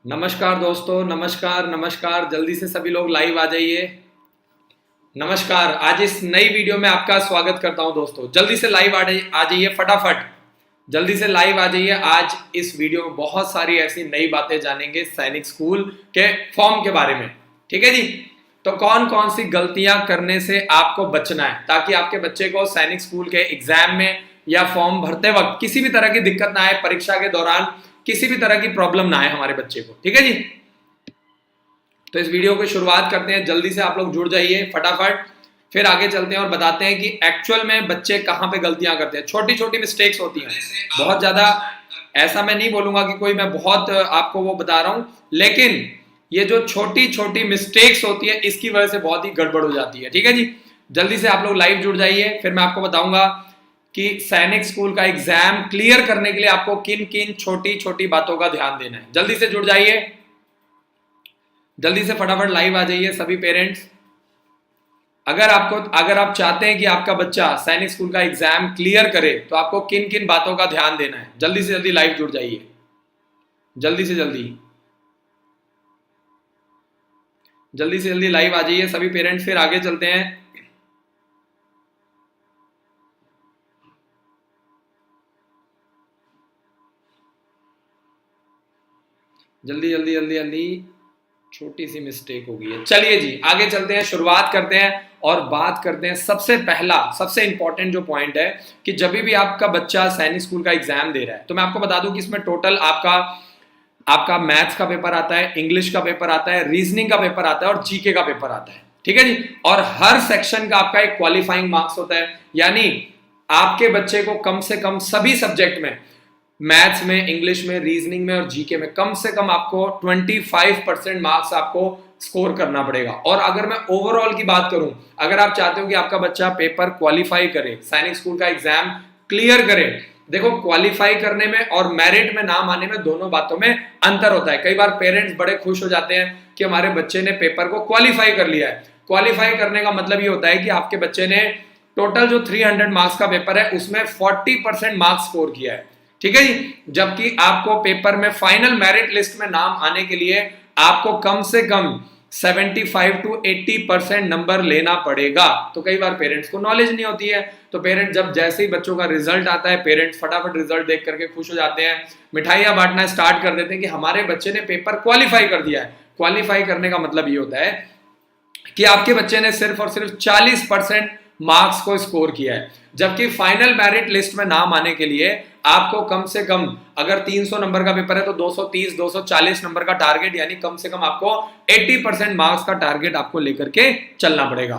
नमस्कार दोस्तों, नमस्कार नमस्कार। जल्दी से सभी लोग लाइव आ जाइए। नमस्कार, आज इस नई वीडियो में आपका स्वागत करता हूं दोस्तों। जल्दी से लाइव आ जाइए फटाफट। जल्दी से लाइव आ जाइए। आज इस वीडियो में बहुत सारी ऐसी नई बातें जानेंगे सैनिक स्कूल के फॉर्म के बारे में। ठीक है जी। तो कौन कौन सी गलतियां करने से आपको बचना है ताकि आपके बच्चे को सैनिक स्कूल के एग्जाम में या फॉर्म भरते वक्त किसी भी तरह की दिक्कत ना आए, परीक्षा के दौरान किसी भी तरह की प्रॉब्लम ना आए हमारे बच्चे को। ठीक है जी। तो इस वीडियो की शुरुआत करते हैं। जल्दी से आप लोग जुड़ जाइए फटाफट। फिर आगे चलते हैं और बताते हैं कि एक्चुअल में बच्चे कहां पे गलतियां करते हैं। छोटी छोटी मिस्टेक्स होती हैं, बहुत ज्यादा ऐसा मैं नहीं बोलूंगा कि कोई मैं बहुत आपको वो बता रहा हूं, लेकिन ये जो छोटी छोटी मिस्टेक्स होती है इसकी वजह से बहुत ही गड़बड़ हो जाती है। ठीक है जी। जल्दी से आप लोग लाइव जुड़ जाइए। फिर मैं आपको बताऊंगा कि सैनिक स्कूल का एग्जाम क्लियर करने के लिए आपको किन किन छोटी छोटी बातों का ध्यान देना है। जल्दी से जुड़ जाइए, जल्दी से फटाफट लाइव आ जाइए सभी पेरेंट्स। अगर आप चाहते हैं कि आपका बच्चा सैनिक स्कूल का एग्जाम क्लियर करे तो आपको किन किन बातों का ध्यान देना है। जल्दी से जल्दी लाइव जुड़ जाइए, जल्दी से जल्दी, जल्दी से जल्दी लाइव आ जाइए सभी पेरेंट्स। फिर आगे चलते हैं। जल्दी जल्दी जल्दी जल्दी। छोटी सी मिस्टेक हो गई है। चलिए जी आगे चलते हैं, शुरुआत करते हैं और बात करते हैं। सबसे पहला सबसे इंपॉर्टेंट जो पॉइंट है कि जब भी आपका बच्चा सैनिक स्कूल का एग्जाम दे रहा है तो मैं आपको बता दूं कि इसमें टोटल आपका आपका मैथ्स का पेपर आता है, इंग्लिश का पेपर आता है, रीजनिंग का पेपर आता है और जीके का पेपर आता है। ठीक है जी। और हर सेक्शन का आपका एक क्वालिफाइंग मार्क्स होता है, यानी आपके बच्चे को कम से कम सभी सब्जेक्ट में, मैथ्स में, इंग्लिश में, रीजनिंग में और जीके में कम से कम आपको 25% मार्क्स आपको स्कोर करना पड़ेगा। और अगर मैं ओवरऑल की बात करूं, अगर आप चाहते हो कि आपका बच्चा पेपर क्वालिफाई करे, सैनिक स्कूल का एग्जाम क्लियर करे, देखो क्वालिफाई करने में और मेरिट में नाम आने में दोनों बातों में अंतर होता है। कई बार पेरेंट्स बड़े खुश हो जाते हैं कि हमारे बच्चे ने पेपर को क्वालिफाई कर लिया है। क्वालिफाई करने का मतलब ये होता है कि आपके बच्चे ने टोटल जो 300 मार्क्स का पेपर है उसमें 40% मार्क्स स्कोर किया है। ठीक है जी। जबकि आपको पेपर में फाइनल मेरिट लिस्ट में नाम आने के लिए आपको कम से कम 75 to 80% नंबर लेना पड़ेगा। तो कई बार पेरेंट्स को नॉलेज नहीं होती है, तो पेरेंट्स जब जैसे ही बच्चों का रिजल्ट आता है पेरेंट्स फटाफट रिजल्ट देख करके खुश हो जाते हैं, मिठाइयां बांटना स्टार्ट कर देते हैं कि हमारे बच्चे ने पेपर क्वालिफाई कर दिया है। क्वालिफाई करने का मतलब ये होता है कि आपके बच्चे ने सिर्फ और सिर्फ 40% मार्क्स को स्कोर किया है। जबकि फाइनल मेरिट लिस्ट में नाम आने के लिए आपको कम से कम, अगर 300 नंबर का पेपर है तो 230 240 नंबर का टारगेट, यानी कम से कम आपको 80% मार्क्स का टारगेट आपको लेकर के चलना पड़ेगा।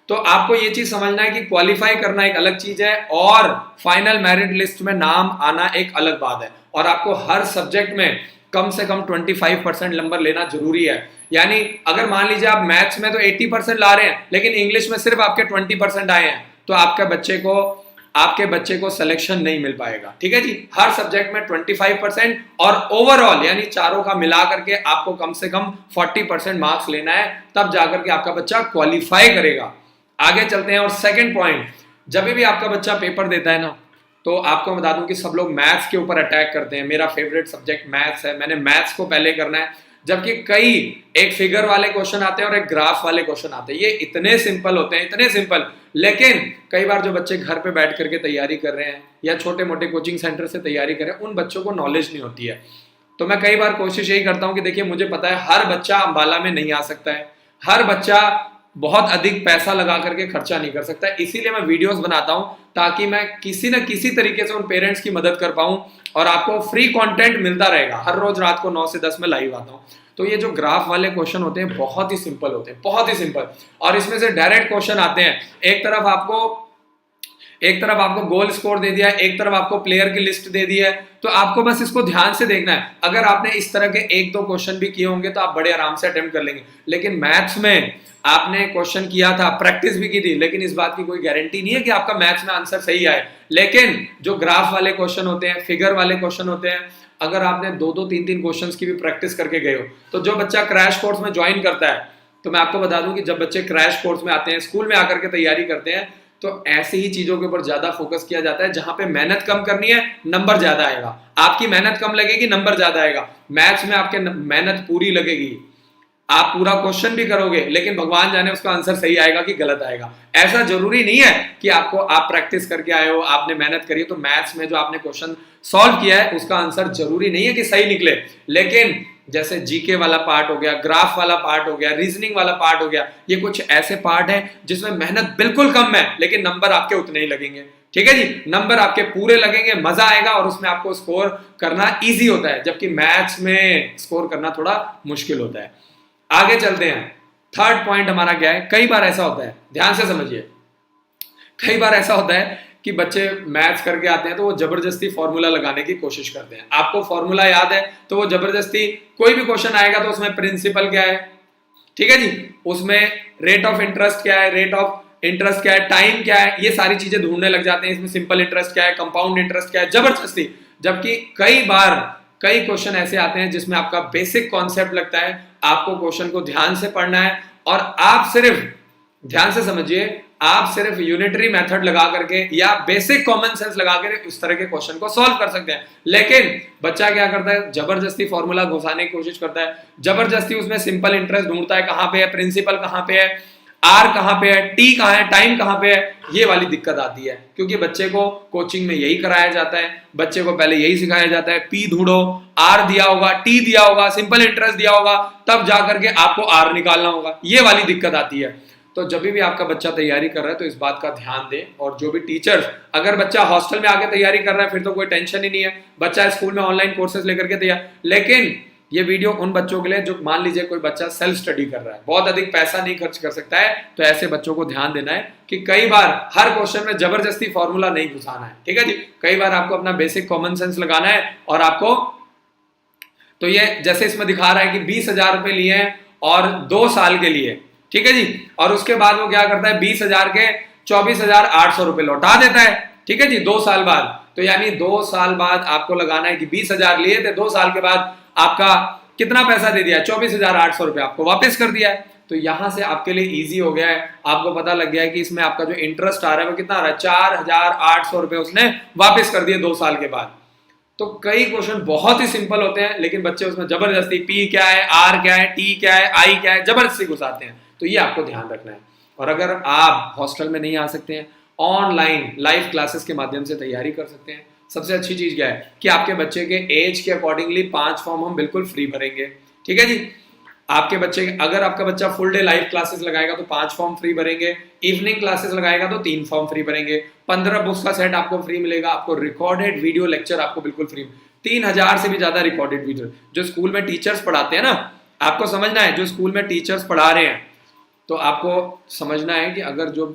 तो आपको ये चीज समझना है कि क्वालिफाई करना एक अलग चीज है और फाइनल मेरिट लिस्ट में नाम आना एक अलग बात है। और आपको हर सब्जेक्ट में कम से कम 25% नंबर लेना जरूरी है। यानी अगर मान लीजिए आप मैथ्स में तो 80% ला रहे हैं लेकिन इंग्लिश में सिर्फ आपके 20% आए हैं तो आपके बच्चे को सिलेक्शन नहीं मिल पाएगा। ठीक है जी। हर सब्जेक्ट में 25% और ओवरऑल यानी चारों का मिला करके आपको कम से कम 40% मार्क्स लेना है, तब जाकर के आपका बच्चा क्वालिफाई करेगा। आगे चलते हैं और सेकंड पॉइंट, जब भी आपका बच्चा पेपर देता है ना तो आपको बता दूं कि सब लोग मैथ्स के ऊपर अटैक करते हैं। मेरा फेवरेट सब्जेक्ट मैथ्स है, मैंने मैथ्स को पहले करना है, जबकि कई एक फिगर वाले क्वेश्चन आते हैं और एक ग्राफ वाले क्वेश्चन आते हैं। ये इतने सिंपल होते हैं, इतने सिंपल, लेकिन कई बार जो बच्चे घर पे बैठ करके तैयारी कर रहे हैं या छोटे मोटे कोचिंग सेंटर से तैयारी कर रहे हैं उन बच्चों को नॉलेज नहीं होती है। तो मैं कई बार कोशिश यही करता हूं कि देखिए मुझे पता है हर बच्चा अंबाला में नहीं आ सकता है, हर बच्चा बहुत अधिक पैसा लगा करके खर्चा नहीं कर सकता, इसीलिए मैं वीडियोस बनाता हूं ताकि मैं किसी न किसी तरीके से उन पेरेंट्स की मदद कर पाऊं और आपको फ्री कंटेंट मिलता रहेगा। हर रोज रात को 9 से 10 में लाइव आता हूं। तो ये जो ग्राफ वाले क्वेश्चन होते हैं बहुत ही सिंपल होते हैं, बहुत ही सिंपल, और इसमें से डायरेक्ट क्वेश्चन आते हैं। एक तरफ आपको गोल स्कोर दे दिया है, एक तरफ आपको प्लेयर की लिस्ट दे दी है, तो आपको बस इसको ध्यान से देखना है। अगर आपने इस तरह के एक दो क्वेश्चन भी किए होंगे तो आप बड़े आराम से अटेम्प्ट कर लेंगे। लेकिन मैथ्स में आपने क्वेश्चन किया था, प्रैक्टिस भी की थी, लेकिन इस बात की कोई गारंटी नहीं है कि आपका मैथ्स में आंसर सही आए। लेकिन जो ग्राफ वाले क्वेश्चन होते हैं, फिगर वाले क्वेश्चन होते हैं, अगर आपने दो दो तीन तीन क्वेश्चंस की भी प्रैक्टिस करके गए हो तो जो बच्चा क्रैश कोर्स में ज्वाइन करता है, तो मैं आपको बता दूं कि जब बच्चे क्रैश कोर्स में आते हैं, स्कूल में आकर के तैयारी करते हैं, तो ऐसी ही चीजों के ऊपर ज्यादा फोकस किया जाता है जहां पे मेहनत कम करनी है, नंबर ज्यादा आएगा। आपकी मेहनत कम लगेगी, नंबर ज्यादा आएगा। मैथ्स में आपके मेहनत पूरी लगेगी, आप पूरा क्वेश्चन भी करोगे, लेकिन भगवान जाने उसका आंसर सही आएगा कि गलत आएगा। ऐसा जरूरी नहीं है कि आप प्रैक्टिस करके आए हो, आपने मेहनत करी हो, तो मैथ्स में जो आपने क्वेश्चन सॉल्व किया है उसका आंसर जरूरी नहीं है कि सही निकले। लेकिन जैसे जीके वाला पार्ट हो गया, ग्राफ वाला पार्ट हो गया, रीजनिंग वाला पार्ट हो गया, ये कुछ ऐसे पार्ट है जिसमें मेहनत बिल्कुल कम है, लेकिन नंबर आपके उतने ही लगेंगे। ठीक है जी, नंबर आपके पूरे लगेंगे, मजा आएगा और उसमें आपको स्कोर करना इजी होता है, जबकि मैथ्स में स्कोर करना थोड़ा मुश्किल होता है। आगे चलते हैं। थर्ड पॉइंट हमारा क्या है, कई बार ऐसा होता है, ध्यान से समझिए, कई बार ऐसा होता है कि बच्चे मैथ्स करके आते हैं तो वो जबरदस्ती फॉर्मूला लगाने की कोशिश करते हैं। आपको फॉर्मूला याद है तो वो जबरदस्ती, कोई भी क्वेश्चन आएगा तो उसमें प्रिंसिपल क्या है, ठीक है जी, उसमें रेट ऑफ इंटरेस्ट क्या है, रेट ऑफ इंटरेस्ट क्या है, टाइम क्या है, ये सारी चीजें ढूंढने लग जाते हैं। इसमें सिंपल इंटरेस्ट क्या है, कंपाउंड इंटरेस्ट क्या है, जबरदस्ती। जबकि कई क्वेश्चन ऐसे आते हैं जिसमें आपका बेसिक कॉन्सेप्ट लगता है, आपको क्वेश्चन को ध्यान से पढ़ना है और आप सिर्फ, ध्यान से समझिए, आप सिर्फ यूनिटरी मेथड लगा करके या बेसिक कॉमन सेंस लगा करके उस तरह के क्वेश्चन को सॉल्व कर सकते हैं। लेकिन बच्चा क्या करता है, जबरदस्ती फॉर्मूला घुसाने की कोशिश करता है, जबरदस्ती उसमें सिंपल इंटरेस्ट ढूंढता है, कहां पे है, प्रिंसिपल कहां पे है, आर कहां पे है, टी कहां है, टाइम कहां पे है। ये वाली दिक्कत आती है क्योंकि बच्चे को कोचिंग में यही कराया जाता है, बच्चे को पहले यही सिखाया जाता है, पी ढूंढो, आर दिया होगा, टी दिया होगा, सिंपल इंटरेस्ट दिया होगा, तब जाकर के आपको आर निकालना होगा। ये वाली दिक्कत आती है। तो जब भी आपका बच्चा तैयारी कर रहा है तो इस बात का ध्यान दें। और जो भी टीचर्स, अगर बच्चा हॉस्टल में आके तैयारी कर रहा है फिर तो कोई टेंशन ही नहीं है, बच्चा स्कूल में ऑनलाइन कोर्सेज लेकर के तैयार। लेकिन ये वीडियो उन बच्चों के लिए जो मान लीजिए कोई बच्चा सेल्फ स्टडी कर रहा है, बहुत अधिक पैसा नहीं खर्च कर सकता है, तो ऐसे बच्चों को ध्यान देना है कि कई बार हर क्वेश्चन में जबरदस्ती फॉर्मूला नहीं घुसाना है। ठीक है जी, कई बार आपको अपना बेसिक कॉमन सेंस लगाना है और आपको, तो ये जैसे इसमें दिखा रहा है कि 20,000 रुपए लिए हैं और 2 साल के लिए, ठीक है जी, और उसके बाद वो क्या करता है, 20,000 के 24,800 रुपए लौटा देता है। ठीक है जी, 2 साल बाद। तो यानी 2 साल बाद आपको लगाना है कि 20,000 लिए थे, 2 साल के बाद आपका कितना पैसा दे दिया, 24,800 रुपए आपको वापस कर दिया है। तो यहां से आपके लिए इजी हो गया है, आपको पता लग गया है कि इसमें आपका जो इंटरेस्ट आ रहा है वो कितना आ रहा है, 4,800 रुपए उसने वापस कर दिए 2 साल के बाद। तो कई क्वेश्चन बहुत ही सिंपल होते हैं लेकिन बच्चे उसमें जबरदस्ती पी क्या है, आर क्या है, टी क्या है, आई क्या है, जबरदस्ती घुसाते हैं। तो ये आपको ध्यान रखना है। और अगर आप हॉस्टल में नहीं आ सकते हैं, ऑनलाइन लाइव क्लासेस के माध्यम से तैयारी कर सकते हैं। सबसे अच्छी चीज क्या है कि आपके बच्चे के एज के अकॉर्डिंगली 5 फॉर्म हम बिल्कुल फ्री भरेंगे। ठीक है जी, आपके बच्चे, अगर आपका बच्चा फुल डे लाइव क्लासेस लगाएगा तो 5 फॉर्म फ्री भरेंगे, इवनिंग क्लासेस लगाएगा तो 3 फॉर्म फ्री भरेंगे, 15 बुक्स का सेट आपको फ्री मिलेगा, आपको रिकॉर्डेड वीडियो लेक्चर आपको बिल्कुल फ्री, 3,000 से भी ज्यादा रिकॉर्डेड वीडियो जो स्कूल में टीचर्स पढ़ाते हैं ना, आपको समझना है, जो स्कूल में टीचर्स पढ़ा रहे हैं तो आपको समझना है कि अगर जो,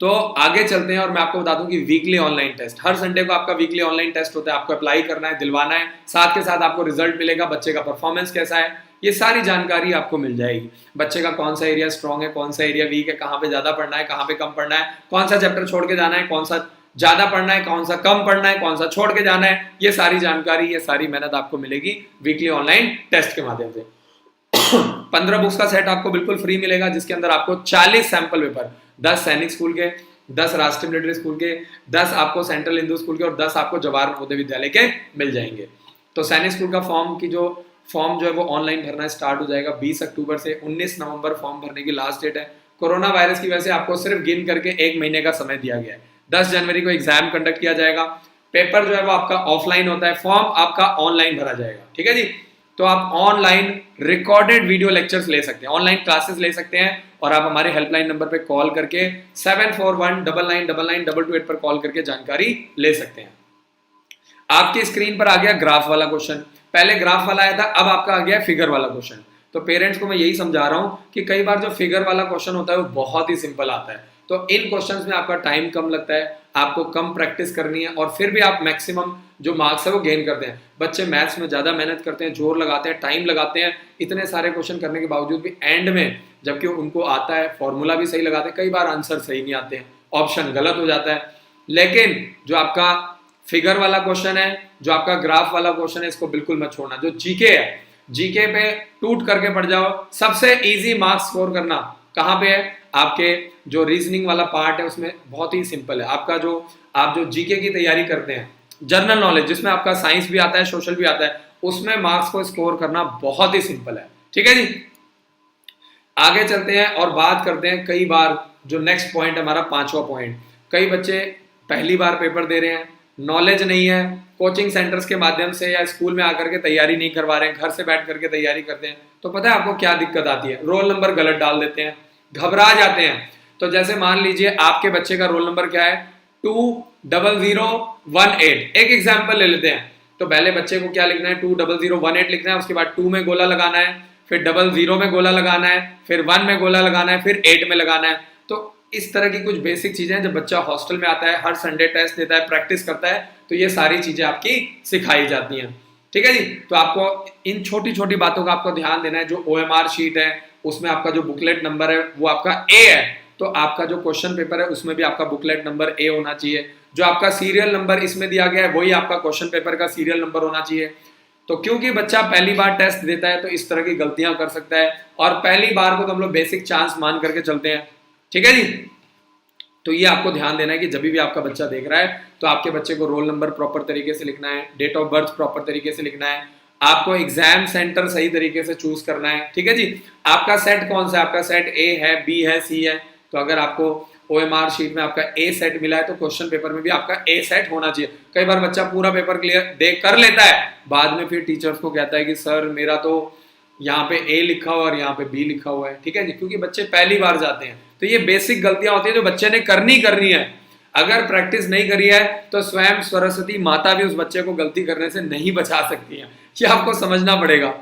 तो आगे चलते हैं और मैं आपको बता दूं कि वीकली ऑनलाइन टेस्ट, हर संडे को आपका वीकली ऑनलाइन टेस्ट होता है, आपको अप्लाई करना है, दिलवाना है, साथ के साथ आपको रिजल्ट मिलेगा, बच्चे का परफॉर्मेंस कैसा है, ये सारी जानकारी आपको मिल जाएगी। बच्चे का कौन सा एरिया स्ट्रांग है, कौन सा एरिया वीक है, कहाँ पे ज्यादा पढ़ना है, कहाँ पे कम पढ़ना है, कौन सा चैप्टर छोड़ के जाना है, कौन सा ज्यादा पढ़ना है, कौन सा कम पढ़ना है, कौन सा छोड़ के जाना है, ये सारी जानकारी, ये सारी मेहनत आपको मिलेगी वीकली ऑनलाइन टेस्ट के माध्यम से। 15 बुक्स का सेट आपको बिल्कुल फ्री मिलेगा जिसके अंदर आपको 40 सैंपल पेपर, 10 सैनिक स्कूल के, 10 राष्ट्रीय मिलिट्री स्कूल के, 10 आपको सेंट्रल हिंदू स्कूल के और 10 आपको जवाहर नवोदय विद्यालय के मिल जाएंगे। तो सैनिक स्कूल का फॉर्म जो है वो ऑनलाइन भरना स्टार्ट हो जाएगा 20 अक्टूबर से। 19 नवंबर फॉर्म भरने की लास्ट डेट है। कोरोना वायरस की वजह से आपको सिर्फ गिन करके 1 महीने का समय दिया गया है। 10 जनवरी को एग्जाम कंडक्ट किया जाएगा, पेपर जो है वो आपका ऑफलाइन होता है, फॉर्म आपका ऑनलाइन भरा जाएगा। ठीक है जी, तो आप ऑनलाइन रिकॉर्डेड वीडियो लेक्चर्स ले सकते हैं, ऑनलाइन क्लासेस ले सकते हैं और आप हमारे हेल्पलाइन नंबर पे कॉल करके 7419999228 पर कॉल करके जानकारी ले सकते हैं। आपकी स्क्रीन पर आ गया ग्राफ वाला क्वेश्चन, पहले ग्राफ वाला आया था, अब आपका आ गया फिगर वाला क्वेश्चन। तो पेरेंट्स को मैं यही समझा रहा हूं कि कई बार जो फिगर वाला क्वेश्चन होता है वो बहुत ही सिंपल आता है, तो इन क्वेश्चंस में आपका टाइम कम लगता है, आपको कम प्रैक्टिस करनी है और फिर भी आप मैक्सिमम जो मार्क्स है वो गेन करते हैं। बच्चे मैथ्स में ज्यादा मेहनत करते हैं, जोर लगाते हैं, टाइम लगाते हैं, इतने सारे क्वेश्चन करने के बावजूद भी एंड में जबकि उनको आता है, फॉर्मूला भी सही लगाते हैं, कई बार आंसर सही नहीं आते हैं, ऑप्शन गलत हो जाता है। लेकिन जो आपका फिगर वाला क्वेश्चन है, जो आपका ग्राफ वाला क्वेश्चन है, इसको बिल्कुल मत छोड़ना। जो जीके है, जीके पे टूट करके पढ़ जाओ। सबसे इजी मार्क्स स्कोर करना कहां पे है, आपके जो रीजनिंग वाला पार्ट है उसमें बहुत ही सिंपल है। आपका जो आप जो जीके की तैयारी करते हैं, जनरल नॉलेज जिसमें आपका साइंस भी आता है, सोशल भी आता है, उसमें मार्क्स को स्कोर करना बहुत ही सिंपल है। ठीक है जी, आगे चलते हैं और बात करते हैं। कई बार जो नेक्स्ट पॉइंट हमारा 5वां पॉइंट, कई बच्चे पहली बार पेपर दे रहे हैं, नॉलेज नहीं है, कोचिंग सेंटर्स के माध्यम से या स्कूल में आकर के तैयारी नहीं करवा रहे हैं, घर से बैठ करके तैयारी करते हैं, तो पता है आपको क्या दिक्कत आती है? रोल नंबर गलत डाल देते हैं, घबरा जाते हैं। तो जैसे मान लीजिए आपके बच्चे का रोल नंबर क्या है, 20018। एक एग्जाम्पल ले लेते हैं। तो पहले बच्चे को क्या लिखना है, 20018 लिखना है, उसके बाद 2 में गोला लगाना है, फिर 00 में गोला लगाना है, फिर 1 में गोला लगाना है, फिर 8 में लगाना है। तो इस तरह की कुछ बेसिक चीजें हैं। जब बच्चा हॉस्टल में आता है, हर संडे टेस्ट देता है, प्रैक्टिस करता है, तो ये सारी चीजें आपकी सिखाई जाती हैं। ठीक है जी, तो आपको इन छोटी छोटी बातों का आपको ध्यान देना है। जो OMR शीट है उसमें आपका जो बुकलेट नंबर है वो आपका A है, तो आपका जो क्वेश्चन पेपर है उसमें भी आपका बुकलेट नंबर A होना चाहिए। जो आपका सीरियल नंबर इसमें दिया गया है वही आपका क्वेश्चन पेपर का सीरियल नंबर होना चाहिए। तो क्योंकि बच्चा पहली बार टेस्ट देता है तो इस तरह की गलतियां कर सकता है, और पहली बार को तो हम लोग बेसिक चांस मान करके चलते हैं। ठीक है जी, तो ये आपको ध्यान देना है कि जब भी आपका बच्चा देख रहा है तो आपके बच्चे को रोल नंबर प्रॉपर तरीके से लिखना है, डेट ऑफ बर्थ प्रॉपर तरीके से लिखना है, आपको एग्जाम सेंटर सही तरीके से चूज करना है। ठीक है जी, आपका सेट कौन सा है, आपका सेट A है, B है, C है। तो अगर आपको OMR शीट में आपका A सेट मिला है तो क्वेश्चन पेपर में भी आपका A सेट होना चाहिए। कई बार बच्चा पूरा पेपर क्लियर देख कर लेता है, बाद में फिर टीचर्स को कहता है कि सर मेरा तो यहाँ पे A लिखा हुआ और यहाँ पे B लिखा हुआ है। ठीक है जी, क्योंकि बच्चे पहली बार जाते हैं। तो ये बेसिक गलतियां होती है जो बच्चे ने करनी है। अगर प्रैक्टिस नहीं करी है तो स्वयं सरस्वती माता भी उस बच्चे को गलती करने से नहीं बचा सकती है, ये आपको समझना पड़ेगा।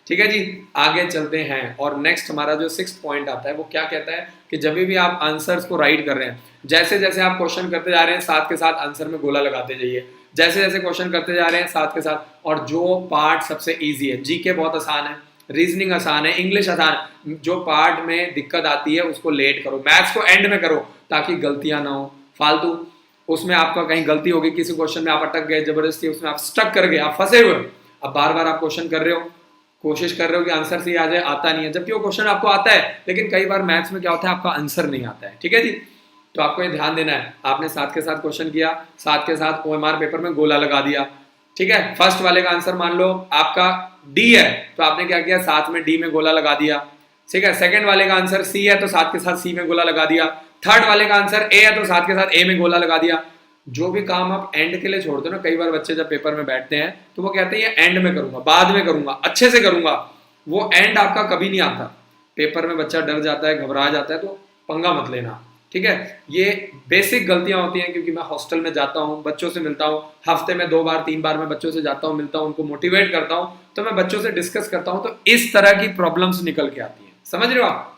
ठीक है जी, आगे चलते हैं और नेक्स्ट हमारा जो 6th पॉइंट आता है वो क्या कहता है कि जब भी आप आंसर्स को राइट कर रहे हैं, जैसे जैसे आप क्वेश्चन करते जा रहे हैं साथ के साथ आंसर में गोला लगाते जाइए, जैसे जैसे क्वेश्चन करते जा रहे हैं साथ के साथ। और जो पार्ट सबसे ईजी है, जीके बहुत आसान है, रीजनिंग आसान है, इंग्लिश आसान, जो पार्ट में दिक्कत आती है उसको लेट करो, मैथ्स को एंड में करो ताकि गलतियां ना हो फालतू। उसमें आपका कहीं गलती होगी, किसी क्वेश्चन में आप अटक गए, जबरदस्ती उसमें आप स्टक कर गए, आप फंसे हुए, अब बार बार आप क्वेश्चन कर रहे हो, कोशिश कर रहे हो कि आंसर सही आ जाए, आता नहीं है, जबकि वो क्वेश्चन आपको आता है। लेकिन कई बार मैथ्स में क्या होता है, आपका आंसर नहीं आता है। ठीक है जी, तो आपको ये ध्यान देना है। आपने साथ के साथ क्वेश्चन किया, साथ के साथ OMR पेपर में गोला लगा दिया। ठीक है, फर्स्ट वाले का आंसर मान लो आपका D है तो आपने क्या किया, साथ में D में गोला लगा दिया। ठीक है, सेकंड वाले का आंसर C है तो साथ के साथ C में गोला लगा दिया। थर्ड वाले का आंसर A है तो साथ के साथ A में गोला लगा दिया। जो भी काम आप एंड के लिए छोड़ दो ना, कई बार बच्चे जब पेपर में बैठते हैं तो वो कहते हैं ये एंड में करूंगा, बाद में करूंगा, अच्छे से करूंगा, वो एंड आपका कभी नहीं आता। पेपर में बच्चा डर जाता है, घबरा जाता है, तो पंगा मत लेना। ठीक है, ये बेसिक गलतियां होती हैं। क्योंकि मैं हॉस्टल में जाता हूँ, बच्चों से मिलता हूँ, हफ्ते में 2 बार 3 बार मैं बच्चों से जाता हूँ, मिलता हूँ, उनको मोटिवेट करता हूँ, तो मैं बच्चों से डिस्कस करता हूँ, तो इस तरह की प्रॉब्लम्स निकल के आती है। समझ रहे हो आप?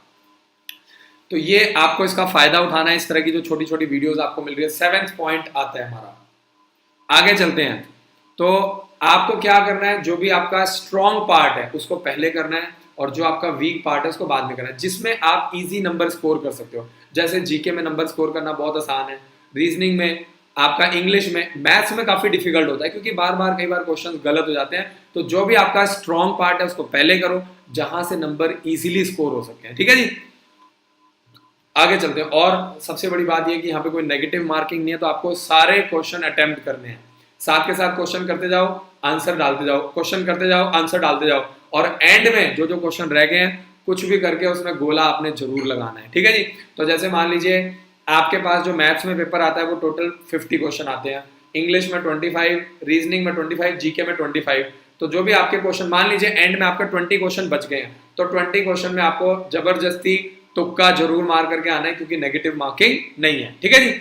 तो ये आपको इसका फायदा उठाना है, इस तरह की जो छोटी छोटी वीडियोस आपको मिल रही है। 7th पॉइंट आता है हमारा, आगे चलते हैं। तो आपको क्या करना है, जो भी आपका स्ट्रॉन्ग पार्ट है उसको पहले करना है, और जो आपका वीक पार्ट है उसको बाद में करना है, जिसमें आप इजी नंबर स्कोर कर सकते हो। जैसे जीके में नंबर स्कोर करना बहुत आसान है, रीजनिंग में, आपका इंग्लिश में, मैथ्स में काफी डिफिकल्ट होता है क्योंकि बार बार कई बार क्वेश्चन गलत हो जाते हैं। तो जो भी आपका स्ट्रॉन्ग पार्ट है उसको पहले करो, जहां से नंबर इजीली स्कोर हो सकते हैं। ठीक है जी, आगे चलते हैं। और सबसे बड़ी बात यह कि यहाँ पे कोई नेगेटिव मार्किंग नहीं है, तो आपको सारे क्वेश्चन अटेम्प्ट करने हैं, साथ के साथ क्वेश्चन करते जाओ, आंसर डालते जाओ, क्वेश्चन करते जाओ, आंसर डालते जाओ, और एंड में जो जो क्वेश्चन रह गए हैं कुछ भी करके उसमें गोला आपने जरूर लगाना है। ठीक है जी, तो जैसे मान लीजिए आपके पास जो मैथ्स में पेपर आता है वो टोटल 50 क्वेश्चन आते हैं, इंग्लिश में 25, रीजनिंग में 25, जीके में 25। तो जो भी आपके क्वेश्चन, मान लीजिए एंड में आपका 20 क्वेश्चन बच गए हैं, तो 20 क्वेश्चन में आपको जबरदस्ती तुक्का जरूर मार करके आना है, क्योंकि नेगेटिव मार्किंग नहीं है। ठीक है जी,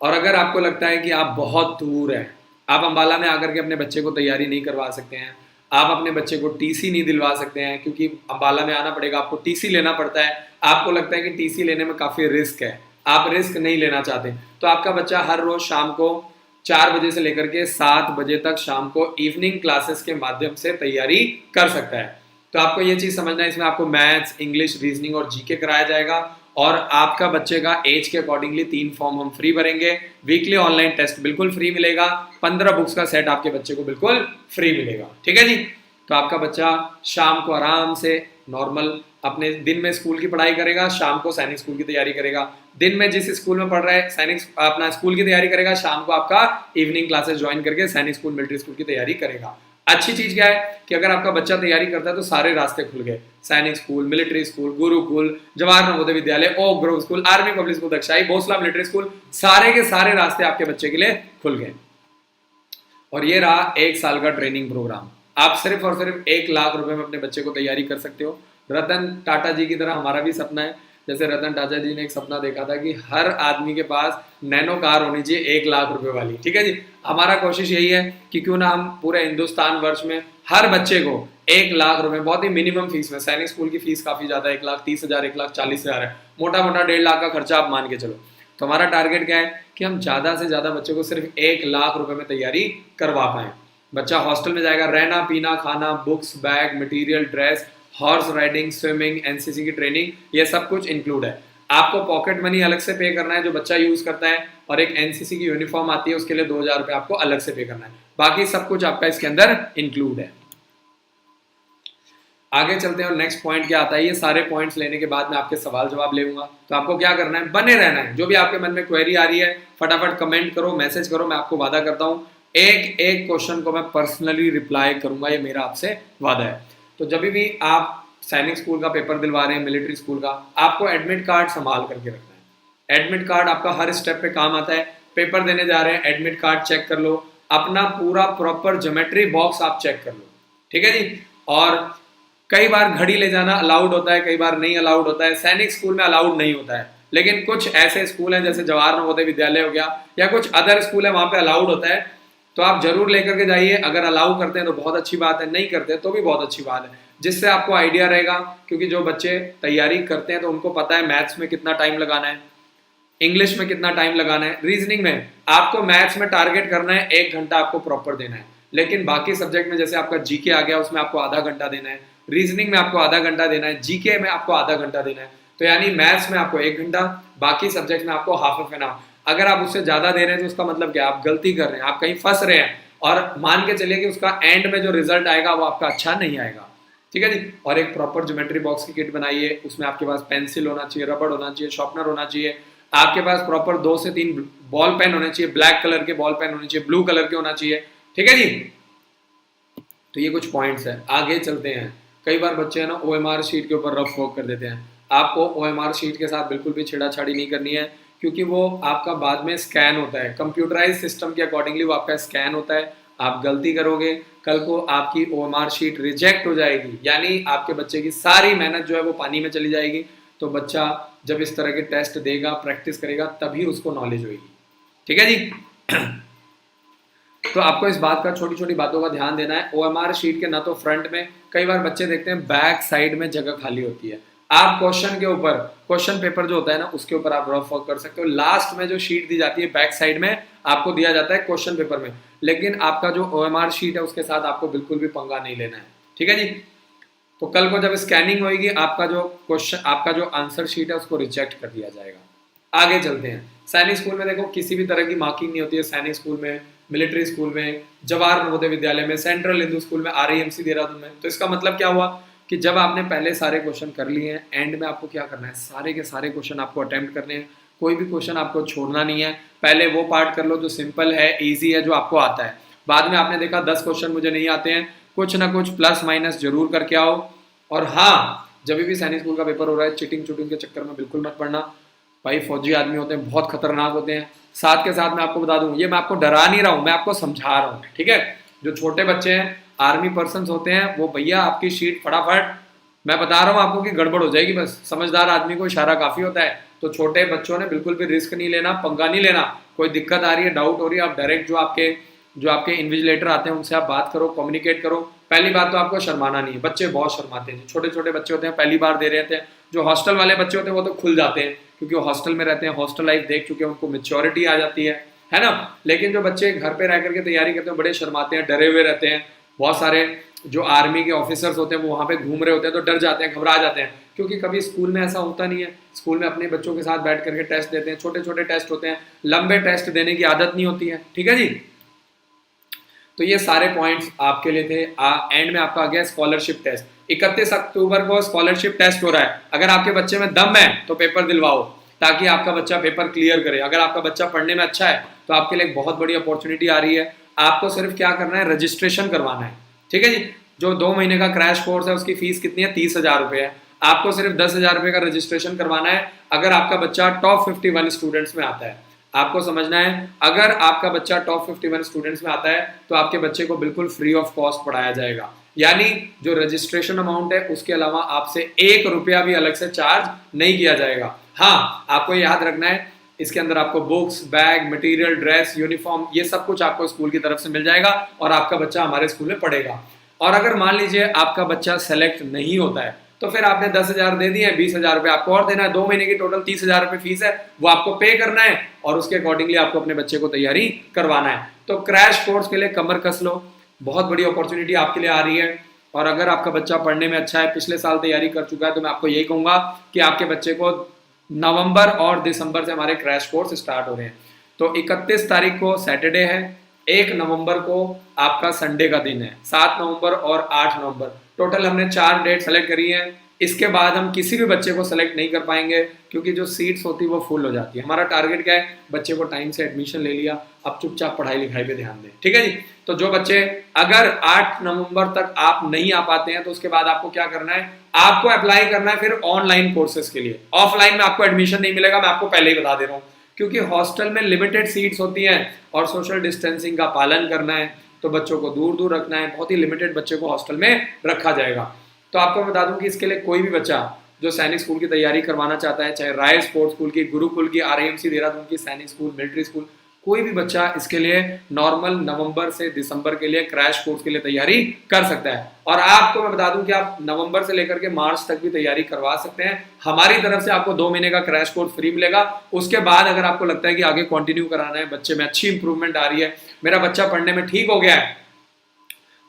और अगर आपको लगता है कि आप बहुत दूर है, आप अंबाला में आकर के अपने बच्चे को तैयारी नहीं करवा सकते हैं, आप अपने बच्चे को टीसी नहीं दिलवा सकते हैं, क्योंकि अंबाला में आना पड़ेगा, आपको टीसी लेना पड़ता है, आपको लगता है कि टीसी लेने में काफी रिस्क है, आप रिस्क नहीं लेना चाहते, तो आपका बच्चा हर रोज शाम को 4 बजे से लेकर के 7 बजे तक शाम को इवनिंग क्लासेस के माध्यम से तैयारी कर सकता है। तो आपको ये चीज समझना है, इसमें आपको मैथ्स, इंग्लिश, रीजनिंग और जीके कराया जाएगा, और आपका बच्चे का एज के अकॉर्डिंगली 3 फॉर्म हम फ्री भरेंगे। वीकली ऑनलाइन टेस्ट बिल्कुल फ्री मिलेगा, 15 बुक्स का सेट आपके बच्चे को बिल्कुल फ्री मिलेगा। ठीक है जी, तो आपका बच्चा शाम को आराम से नॉर्मल अपने दिन में स्कूल की पढ़ाई करेगा, शाम को सैनिक स्कूल की तैयारी करेगा। दिन में जिस स्कूल में पढ़ रहा है सैनिक अपना स्कूल की तैयारी करेगा, शाम को आपका इवनिंग क्लासेस ज्वाइन करके सैनिक स्कूल मिलिट्री स्कूल की तैयारी करेगा। अच्छी चीज क्या है कि अगर आपका बच्चा तैयारी करता है तो सारे रास्ते खुल गए, Sainik school, military school, Gurukul, Jawahar Navodaya Vidyalaya, Oak Grove school, army public School Dagshai, Bhonsala Military school, सारे के सारे रास्ते आपके बच्चे के लिए खुल गए। और ये रहा 1 साल का ट्रेनिंग प्रोग्राम। आप सिर्फ और सिर्फ 1 लाख रुपए में अपने बच्चे को तैयारी कर सकते हो। रतन टाटा जी की तरह हमारा भी सपना है, जैसे रतन टाटा जी ने एक सपना देखा था कि हर आदमी के पास नैनो कार होनी चाहिए 1 लाख रुपए वाली, ठीक है जी। हमारा कोशिश यही है कि क्यों ना हम पूरे हिंदुस्तान वर्ष में हर बच्चे को 1 लाख रुपए, बहुत ही मिनिमम फीस में, सैनिक स्कूल की फीस काफी ज्यादा 1,30,000 1,40,000 है, मोटा मोटा 1.5 लाख का खर्चा आप मान के चलो। तो हमारा टारगेट क्या है कि हम ज्यादा से ज्यादा बच्चे को सिर्फ 1 लाख रुपए में तैयारी करवा पाए। बच्चा हॉस्टल में जाएगा, रहना पीना खाना, books, bag, material, dress, horse riding, swimming, NCC की ट्रेनिंग, ये सब कुछ इंक्लूड है। आपको पॉकेट मनी अलग से पे करना है जो बच्चा यूज करता है, और एक एनसीसी की यूनिफॉर्म आती है उसके लिए 2,000 रुपए आपको अलग से पे करना है। बाकी सब कुछ आपका इसके अंदर इंक्लूड है। आगे चलते हैं और नेक्स्ट पॉइंट क्या आता है। ये सारे पॉइंट्स लेने के बाद मैं आपके सवाल जवाब लेऊंगा, तो आपको क्या करना है, बने रहना है। जो भी आपके मन में क्वेरी आ रही है फटाफट कमेंट करो, मैसेज करो। मैं आपको वादा करता हूँ एक एक क्वेश्चन को मैं पर्सनली रिप्लाई करूंगा, ये मेरा आपसे वादा है। तो जब भी आप सैनिक स्कूल का पेपर दिलवा रहे हैं, मिलिट्री स्कूल का, आपको एडमिट कार्ड संभाल करके रखना है। एडमिट कार्ड आपका हर स्टेप पे काम आता है। पेपर देने जा रहे हैं, एडमिट कार्ड चेक कर लो, अपना पूरा प्रॉपर ज्योमेट्री बॉक्स आप चेक कर लो, ठीक है जी। और कई बार घड़ी ले जाना अलाउड होता है, कई बार नहीं अलाउड होता है। सैनिक स्कूल में अलाउड नहीं होता है, लेकिन कुछ ऐसे स्कूल हैं जैसे जवाहर नवोदय विद्यालय हो गया या कुछ अदर स्कूल है, वहां पे अलाउड होता है। तो आप जरूर लेकर के जाइए। अगर अलाउ करते हैं तो बहुत अच्छी बात है, नहीं करते तो भी बहुत अच्छी बात है, जिससे आपको आइडिया रहेगा। क्योंकि जो बच्चे तैयारी करते हैं तो उनको पता है मैथ्स में कितना टाइम लगाना है, इंग्लिश में कितना टाइम लगाना है, रीजनिंग में आपको मैथ्स में टारगेट करना है 1 घंटा आपको प्रॉपर देना है। लेकिन बाकी सब्जेक्ट में जैसे आपका जीके आ गया, उसमें आपको आधा घंटा देना है, रीजनिंग में आपको आधा घंटा देना है, जीके में आपको आधा घंटा देना है। तो यानी मैथ्स में आपको 1 घंटा, बाकी सब्जेक्ट में आपको हाफ ऑफ एन आवर। अगर आप उससे ज्यादा दे रहे हैं तो उसका मतलब क्या, आप गलती कर रहे हैं, आप कहीं फंस रहे हैं, और मान के चलिए कि उसका एंड में जो रिजल्ट आएगा वो आपका अच्छा नहीं आएगा, ठीक है जी। और एक प्रॉपर ज्योमेट्री बॉक्स की किट बनाइए, उसमें आपके पास पेंसिल होना चाहिए, रबड़ होना चाहिए, शार्पनर होना चाहिए, आपके पास प्रॉपर 2 से 3 बॉल पेन होने चाहिए, ब्लैक कलर के बॉल पेन होने चाहिए, ब्लू कलर के होना चाहिए, ठीक है जी। तो ये कुछ पॉइंट्स है। आगे चलते हैं। कई बार बच्चे हैं ना ओएमआर शीट के ऊपर रफ वर्क कर देते हैं। आपको ओएमआर शीट के साथ बिल्कुल भी छेड़ाछाड़ी नहीं करनी है, क्योंकि वो आपका बाद में स्कैन होता है, कंप्यूटराइज सिस्टम के अकॉर्डिंगली वो आपका स्कैन होता है। आप गलती करोगे, कल को आपकी ओएमआर शीट रिजेक्ट हो जाएगी, यानी आपके बच्चे की सारी मेहनत जो है वो पानी में चली जाएगी। तो बच्चा जब इस तरह के टेस्ट देगा, प्रैक्टिस करेगा, तभी उसको नॉलेज होगी, ठीक है जी। तो आपको इस बात का, छोटी छोटी बातों का ध्यान देना है। ओएमआर शीट के ना तो फ्रंट में, कई बार बच्चे देखते हैं बैक साइड में जगह खाली होती है। आप क्वेश्चन के ऊपर, क्वेश्चन पेपर जो होता है ना उसके ऊपर आप रफ वर्क कर सकते हो। लास्ट में जो शीट दी जाती है बैक साइड में आपको दिया जाता है क्वेश्चन पेपर में, लेकिन आपका जो ओएमआर शीट है उसके साथ आपको बिल्कुल भी पंगा नहीं लेना है, ठीक है जी। तो कल को जब स्कैनिंग होगी, आपका जो क्वेश्चन, आपका जो आंसर शीट है उसको रिजेक्ट कर दिया जाएगा। आगे चलते हैं। सैनिक स्कूल में देखो किसी भी तरह की मार्किंग नहीं होती है। सैनिक स्कूल में, मिलिट्री स्कूल में, जवाहर नवोदय विद्यालय में, सेंट्रल हिंदू स्कूल में, आरईएमसी देहरादून में। तो इसका मतलब क्या हुआ कि जब आपने पहले सारे क्वेश्चन कर लिए हैं, एंड में आपको क्या करना है, सारे के सारे क्वेश्चन आपको अटेम्प्ट करने हैं। कोई भी क्वेश्चन आपको छोड़ना नहीं है। पहले वो पार्ट कर लो जो सिंपल है, ईजी है, जो आपको आता है। बाद में आपने देखा 10 क्वेश्चन मुझे नहीं आते हैं, कुछ ना कुछ प्लस माइनस जरूर करके आओ। और हाँ, जब भी सैनिक स्कूल का पेपर हो रहा है, चिटिंग चुटिंग के चक्कर में बिल्कुल मत पड़ना। भाई फौजी आदमी होते हैं, बहुत खतरनाक होते हैं। साथ के साथ मैं आपको बता दूं, ये मैं आपको डरा नहीं रहा हूं, मैं आपको समझा रहा हूं, ठीक है। जो छोटे बच्चे हैं, आर्मी पर्सन होते हैं, वो भैया आपकी शीट फटाफट, मैं बता रहा हूँ आपको कि गड़बड़ हो जाएगी, बस समझदार आदमी को इशारा काफी होता है। तो छोटे बच्चों ने बिल्कुल भी रिस्क नहीं लेना, पंगा नहीं लेना। कोई दिक्कत आ रही है, डाउट हो रही है, आप डायरेक्ट जो आपके इन्विजिलेटर आते हैं उनसे आप बात करो, कम्युनिकेट करो। पहली बात तो आपको शर्माना नहीं है, बच्चे बहुत शर्माते हैं। छोटे छोटे बच्चे होते हैं, पहली बार दे रहे थे। जो हॉस्टल वाले बच्चे होते हैं वो तो खुल जाते हैं, क्योंकि वो हॉस्टल में रहते हैं, हॉस्टल लाइफ देख चुके हैं, उनको मेच्योरिटी आ जाती है ना। लेकिन जो बच्चे घर पे रह करके तैयारी करते हैं, बड़े शर्माते हैं, डरे हुए रहते हैं। बहुत सारे जो आर्मी के ऑफिसर्स होते हैं वो वहाँ पे घूम रहे होते हैं तो डर जाते हैं, घबरा जाते हैं, क्योंकि कभी स्कूल में ऐसा होता नहीं है। स्कूल में अपने बच्चों के साथ बैठ करके टेस्ट देते हैं, छोटे छोटे टेस्ट होते हैं, लंबे टेस्ट देने की आदत नहीं होती है, ठीक है जी। तो ये सारे पॉइंट्स आपके लिए थे। एंड में आपका आ गया स्कॉलरशिप टेस्ट। 31 अक्टूबर को स्कॉलरशिप टेस्ट हो रहा है, अगर आपके बच्चे में दम है तो पेपर दिलवाओ ताकि आपका बच्चा पेपर क्लियर करे। अगर आपका बच्चा पढ़ने में अच्छा है तो आपके लिए एक बहुत बड़ी अपॉर्चुनिटी आ रही है। आपको सिर्फ क्या करना है, रजिस्ट्रेशन करवाना है, ठीक है जी। जो 2 महीने का क्रैश कोर्स है उसकी फीस कितनी है, 30,000 रुपये है। आपको सिर्फ 10,000 रुपये का रजिस्ट्रेशन करवाना है अगर आपका बच्चा टॉप 51 स्टूडेंट्स में आता है। आपको समझना है, अगर आपका बच्चा टॉप 51 स्टूडेंट्स में आता है तो आपके बच्चे को बिल्कुल फ्री ऑफ कॉस्ट पढ़ाया जाएगा, यानी जो रजिस्ट्रेशन अमाउंट है उसके अलावा आपसे 1 रुपया भी अलग से चार्ज नहीं किया जाएगा। हाँ, आपको याद रखना है इसके अंदर आपको books, bag, material, dress, uniform, ये सब कुछ आपको स्कूल की तरफ से मिल जाएगा और आपका बच्चा हमारे स्कूल में पढ़ेगा। और अगर मान लीजिए आपका बच्चा सेलेक्ट नहीं होता है तो फिर आपने 10,000 दे दिए, 20,000 रुपये आपको और देना है। 2 महीने की टोटल 30,000 रुपये फीस है, वो आपको पे करना है और उसके अकॉर्डिंगली आपको अपने बच्चे को तैयारी करवाना है। तो क्रैश कोर्स के लिए कमर कस लो, बहुत बड़ी अपॉर्चुनिटी आपके लिए आ रही है। और अगर आपका बच्चा पढ़ने में अच्छा है, पिछले साल तैयारी कर चुका है, तो मैं आपको यही कहूँगा कि आपके बच्चे को नवंबर और दिसंबर से हमारे क्रैश कोर्स स्टार्ट हो रहे हैं। तो 31 तारीख को सैटरडे है, 1 नवंबर को आपका संडे का दिन है, 7 नवंबर और 8 नवंबर, टोटल हमने 4 डेट सेलेक्ट करी है। इसके बाद हम किसी भी बच्चे को सेलेक्ट नहीं कर पाएंगे क्योंकि जो सीट्स होती है वो फुल हो जाती है। हमारा टारगेट क्या है, बच्चे को टाइम से एडमिशन ले लिया, अब चुपचाप पढ़ाई लिखाई पे ध्यान दें, ठीक है जी। तो जो बच्चे अगर 8 नवंबर तक आप नहीं आ पाते हैं तो उसके बाद आपको क्या करना है, आपको अप्लाई करना है फिर ऑनलाइन कोर्सेज के लिए। ऑफलाइन में आपको एडमिशन नहीं मिलेगा, मैं आपको पहले ही बता दे रहा हूँ, क्योंकि हॉस्टल में लिमिटेड सीट्स होती हैं और सोशल डिस्टेंसिंग का पालन करना है, तो बच्चों को दूर दूर रखना है, बहुत ही लिमिटेड बच्चे को हॉस्टल में रखा जाएगा। तो आपको बता दूं कि इसके लिए कोई भी बच्चा जो सैनिक स्कूल की तैयारी करवाना चाहता है, चाहे राय स्पोर्ट्स स्कूल की, गुरुकुल की, RIMC देहरादून की, सैनिक स्कूल, मिलिट्री स्कूल, कोई भी बच्चा इसके लिए नॉर्मल नवंबर से दिसंबर के लिए क्रैश कोर्स के लिए तैयारी कर सकता है। और आपको मैं बता दूं कि आप नवंबर से लेकर के मार्च तक भी तैयारी करवा सकते हैं। हमारी तरफ से आपको 2 महीने का क्रैश कोर्स फ्री मिलेगा। उसके बाद अगर आपको लगता है कि आगे कंटिन्यू कराना है, बच्चे में अच्छी इंप्रूवमेंट आ रही है, मेरा बच्चा पढ़ने में ठीक हो गया है,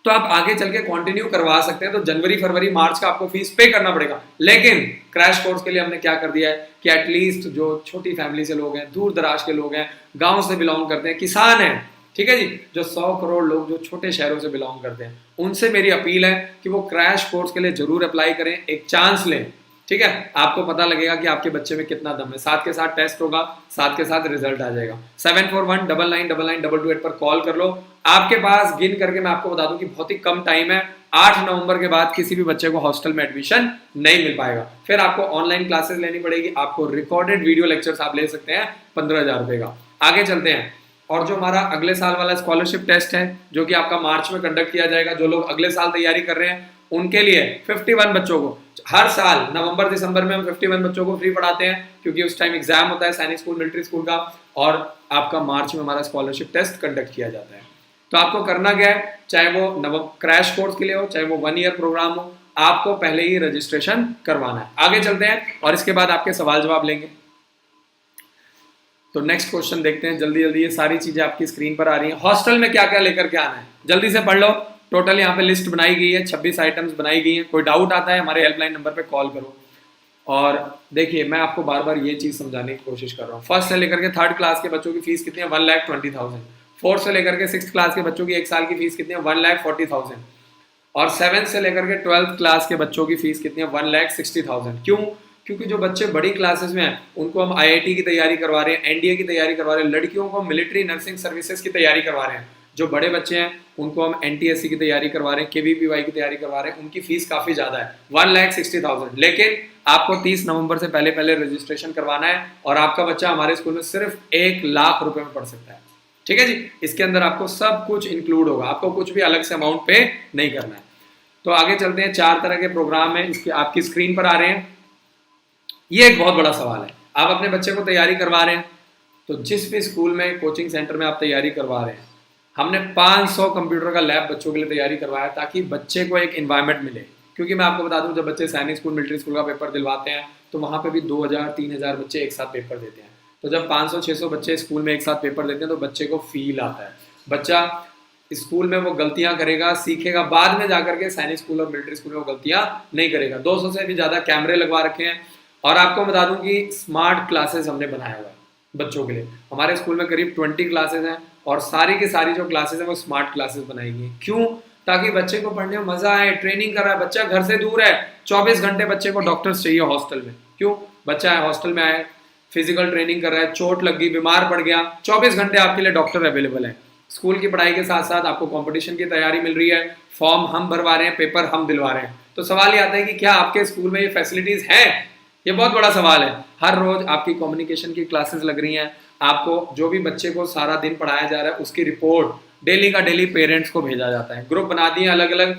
तो आप आगे चल के कंटिन्यू करवा सकते हैं। तो जनवरी, फरवरी, मार्च का आपको फीस पे करना पड़ेगा। लेकिन क्रैश कोर्स के लिए हमने क्या कर दिया है कि एटलीस्ट जो छोटी फैमिली से लोग हैं, दूर दराज के लोग हैं, गांव से बिलोंग करते हैं, किसान हैं, ठीक है जी, जो 100 करोड़ लोग जो छोटे शहरों से बिलोंग करते हैं, उनसे मेरी अपील है कि वो क्रैश कोर्स के लिए जरूर अप्लाई करें, एक चांस लें, ठीक है। आपको पता लगेगा कि आपके बच्चे में कितना दम है, साथ के साथ टेस्ट होगा, साथ के साथ रिजल्ट आ जाएगा। 7419992228 पर कॉल कर लो। आपके पास गिन करके मैं आपको बता दूं कि बहुत ही कम टाइम है, 8 नवंबर के बाद किसी भी बच्चे को हॉस्टल में एडमिशन नहीं मिल पाएगा। फिर आपको ऑनलाइन क्लासेस लेनी पड़ेगी, आपको रिकॉर्डेड वीडियो लेक्चर्स आप ले सकते हैं 15,000 रुपए का। आगे चलते हैं, और जो हमारा अगले साल वाला स्कॉलरशिप टेस्ट है जो कि आपका मार्च में कंडक्ट किया जाएगा, जो लोग अगले साल तैयारी कर रहे हैं उनके लिए 51 बच्चों को हर साल नवंबर दिसंबर में हम 51 बच्चों को फ्री पढ़ाते हैं, क्योंकि उस टाइम एग्जाम होता है सैनिक स्कूल, मिलिट्री स्कूल का, और आपका मार्च में हमारा स्कॉलरशिप टेस्ट कंडक्ट किया जाता है। तो आपको करना क्या है, चाहे वो क्रैश कोर्स के लिए हो, चाहे वो 1 ईयर प्रोग्राम हो, आपको पहले ही रजिस्ट्रेशन करवाना है। आगे चलते हैं और इसके बाद आपके सवाल जवाब लेंगे। तो नेक्स्ट क्वेश्चन देखते हैं जल्दी जल्दी, ये सारी चीजें आपकी स्क्रीन पर आ रही हैं। हॉस्टल में क्या क्या लेकर के आना है, जल्दी से पढ़ लो। टोटल यहाँ पे लिस्ट बनाई गई है, 26 आइटम्स बनाई गई हैं। कोई डाउट आता है हमारे हेल्पलाइन नंबर पे कॉल करो। और देखिए, मैं आपको बार बार ये चीज समझाने की कोशिश कर रहा हूँ, फर्स्ट से लेकर के 3rd क्लास के बच्चों की फीस कितनी है, 1,20,000। 4th से लेकर के 6th क्लास के बच्चों की 1 साल की फीस कितनी है, 1,40,000। और 7th से लेकर के 12th क्लास के बच्चों की फीस कितनी है, 1,60,000। क्यों? क्योंकि जो बच्चे बड़ी क्लासेस में हैं उनको हम IIT की तैयारी करवा रहे हैं, NDA की तैयारी करवा रहे हैं, लड़कियों को मिलिट्री नर्सिंग सर्विसेज की तैयारी करवा रहे हैं। जो बड़े बच्चे हैं उनको हम NTSC की तैयारी करवा रहे हैं, KVPY की तैयारी करवा रहे हैं, उनकी फीस काफ़ी ज़्यादा है, 1,60,000। लेकिन आपको 30 नवंबर से पहले पहले रजिस्ट्रेशन करवाना है और आपका बच्चा हमारे स्कूल में सिर्फ 1 लाख रुपए में पढ़ सकता है, ठीक है जी। इसके अंदर आपको सब कुछ इंक्लूड होगा, आपको कुछ भी अलग से अमाउंट पे नहीं करना है। तो आगे चलते हैं, 4 तरह के प्रोग्राम है, इसके आपकी स्क्रीन पर आ रहे हैं। ये एक बहुत बड़ा सवाल है, आप अपने बच्चे को तैयारी करवा रहे हैं, तो जिस भी स्कूल में, कोचिंग सेंटर में आप तैयारी करवा रहे हैं, हमने 500 कंप्यूटर का लैब बच्चों के लिए तैयारी करवाया ताकि बच्चे को एक इन्वायरमेंट मिले। क्योंकि मैं आपको बता दूं, जब बच्चे सैनिक स्कूल, मिलिट्री स्कूल का पेपर दिलवाते हैं तो वहाँ पे भी 2,000-3,000 बच्चे एक साथ पेपर देते हैं। तो जब 500-600 बच्चे स्कूल में एक साथ पेपर देते हैं तो बच्चे को फील आता है, बच्चा स्कूल में वो गलतियां करेगा, सीखेगा, बाद में जाकर के सैनिक स्कूल और मिलिट्री स्कूल में वो गलतियां नहीं करेगा। 200 से भी ज़्यादा कैमरे लगवा रखे हैं। और आपको बता दूं कि स्मार्ट क्लासेस हमने बनाया हुआ है बच्चों के लिए। हमारे स्कूल में करीब 20 क्लासेस हैं और सारी की सारी जो क्लासेस हैं वो स्मार्ट क्लासेस बनाई गई हैं। क्यों? ताकि बच्चे को पढ़ने में मजा आए। ट्रेनिंग कर रहा है बच्चा, घर से दूर है, 24 घंटे बच्चे को डॉक्टर्स चाहिए हॉस्टल में। क्यों? बच्चा है हॉस्टल में आए, फिजिकल ट्रेनिंग कर रहा है, चोट लग गई, बीमार पड़ गया, 24 घंटे आपके लिए डॉक्टर अवेलेबल है। स्कूल की पढ़ाई के साथ साथ आपको कंपटीशन की तैयारी मिल रही है, फॉर्म हम भरवा रहे हैं, पेपर हम दिलवा रहे हैं। तो सवाल ये आता है कि क्या आपके स्कूल में ये फैसिलिटीज हैं? ये बहुत बड़ा सवाल है। हर रोज आपकी कम्युनिकेशन की क्लासेस लग रही हैं, आपको जो भी बच्चे को सारा दिन पढ़ाया जा रहा है उसकी रिपोर्ट डेली का डेली पेरेंट्स को भेजा जाता है। ग्रुप बना दिए अलग अलग,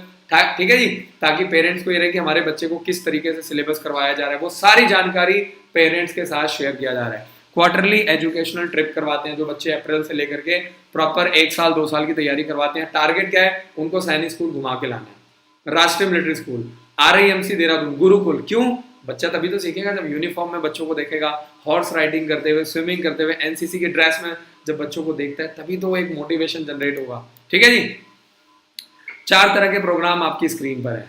ठीक है जी, ताकि पेरेंट्स को ये रहे कि हमारे बच्चे को किस तरीके से सिलेबस करवाया जा रहा है, वो सारी जानकारी पेरेंट्स के साथ शेयर किया जा रहा है। क्वार्टरली एजुकेशनल ट्रिप करवाते हैं जो बच्चे अप्रैल से लेकर के प्रॉपर 1 साल 2 साल की तैयारी करवाते हैं। टारगेट क्या है? उनको सैनिक स्कूल घुमा के लाना है, राष्ट्रीय military school, RIMC Dehradun, Gurukul. क्यों? बच्चा तभी तो सीखेगा जब यूनिफॉर्म में बच्चों को देखेगा, हॉर्स राइडिंग करते हुए, स्विमिंग करते हुए, NCC की ड्रेस में जब बच्चों को देखता है तभी तो एक मोटिवेशन जनरेट होगा। ठीक है जी। 4 तरह के प्रोग्राम आपकी स्क्रीन पर है।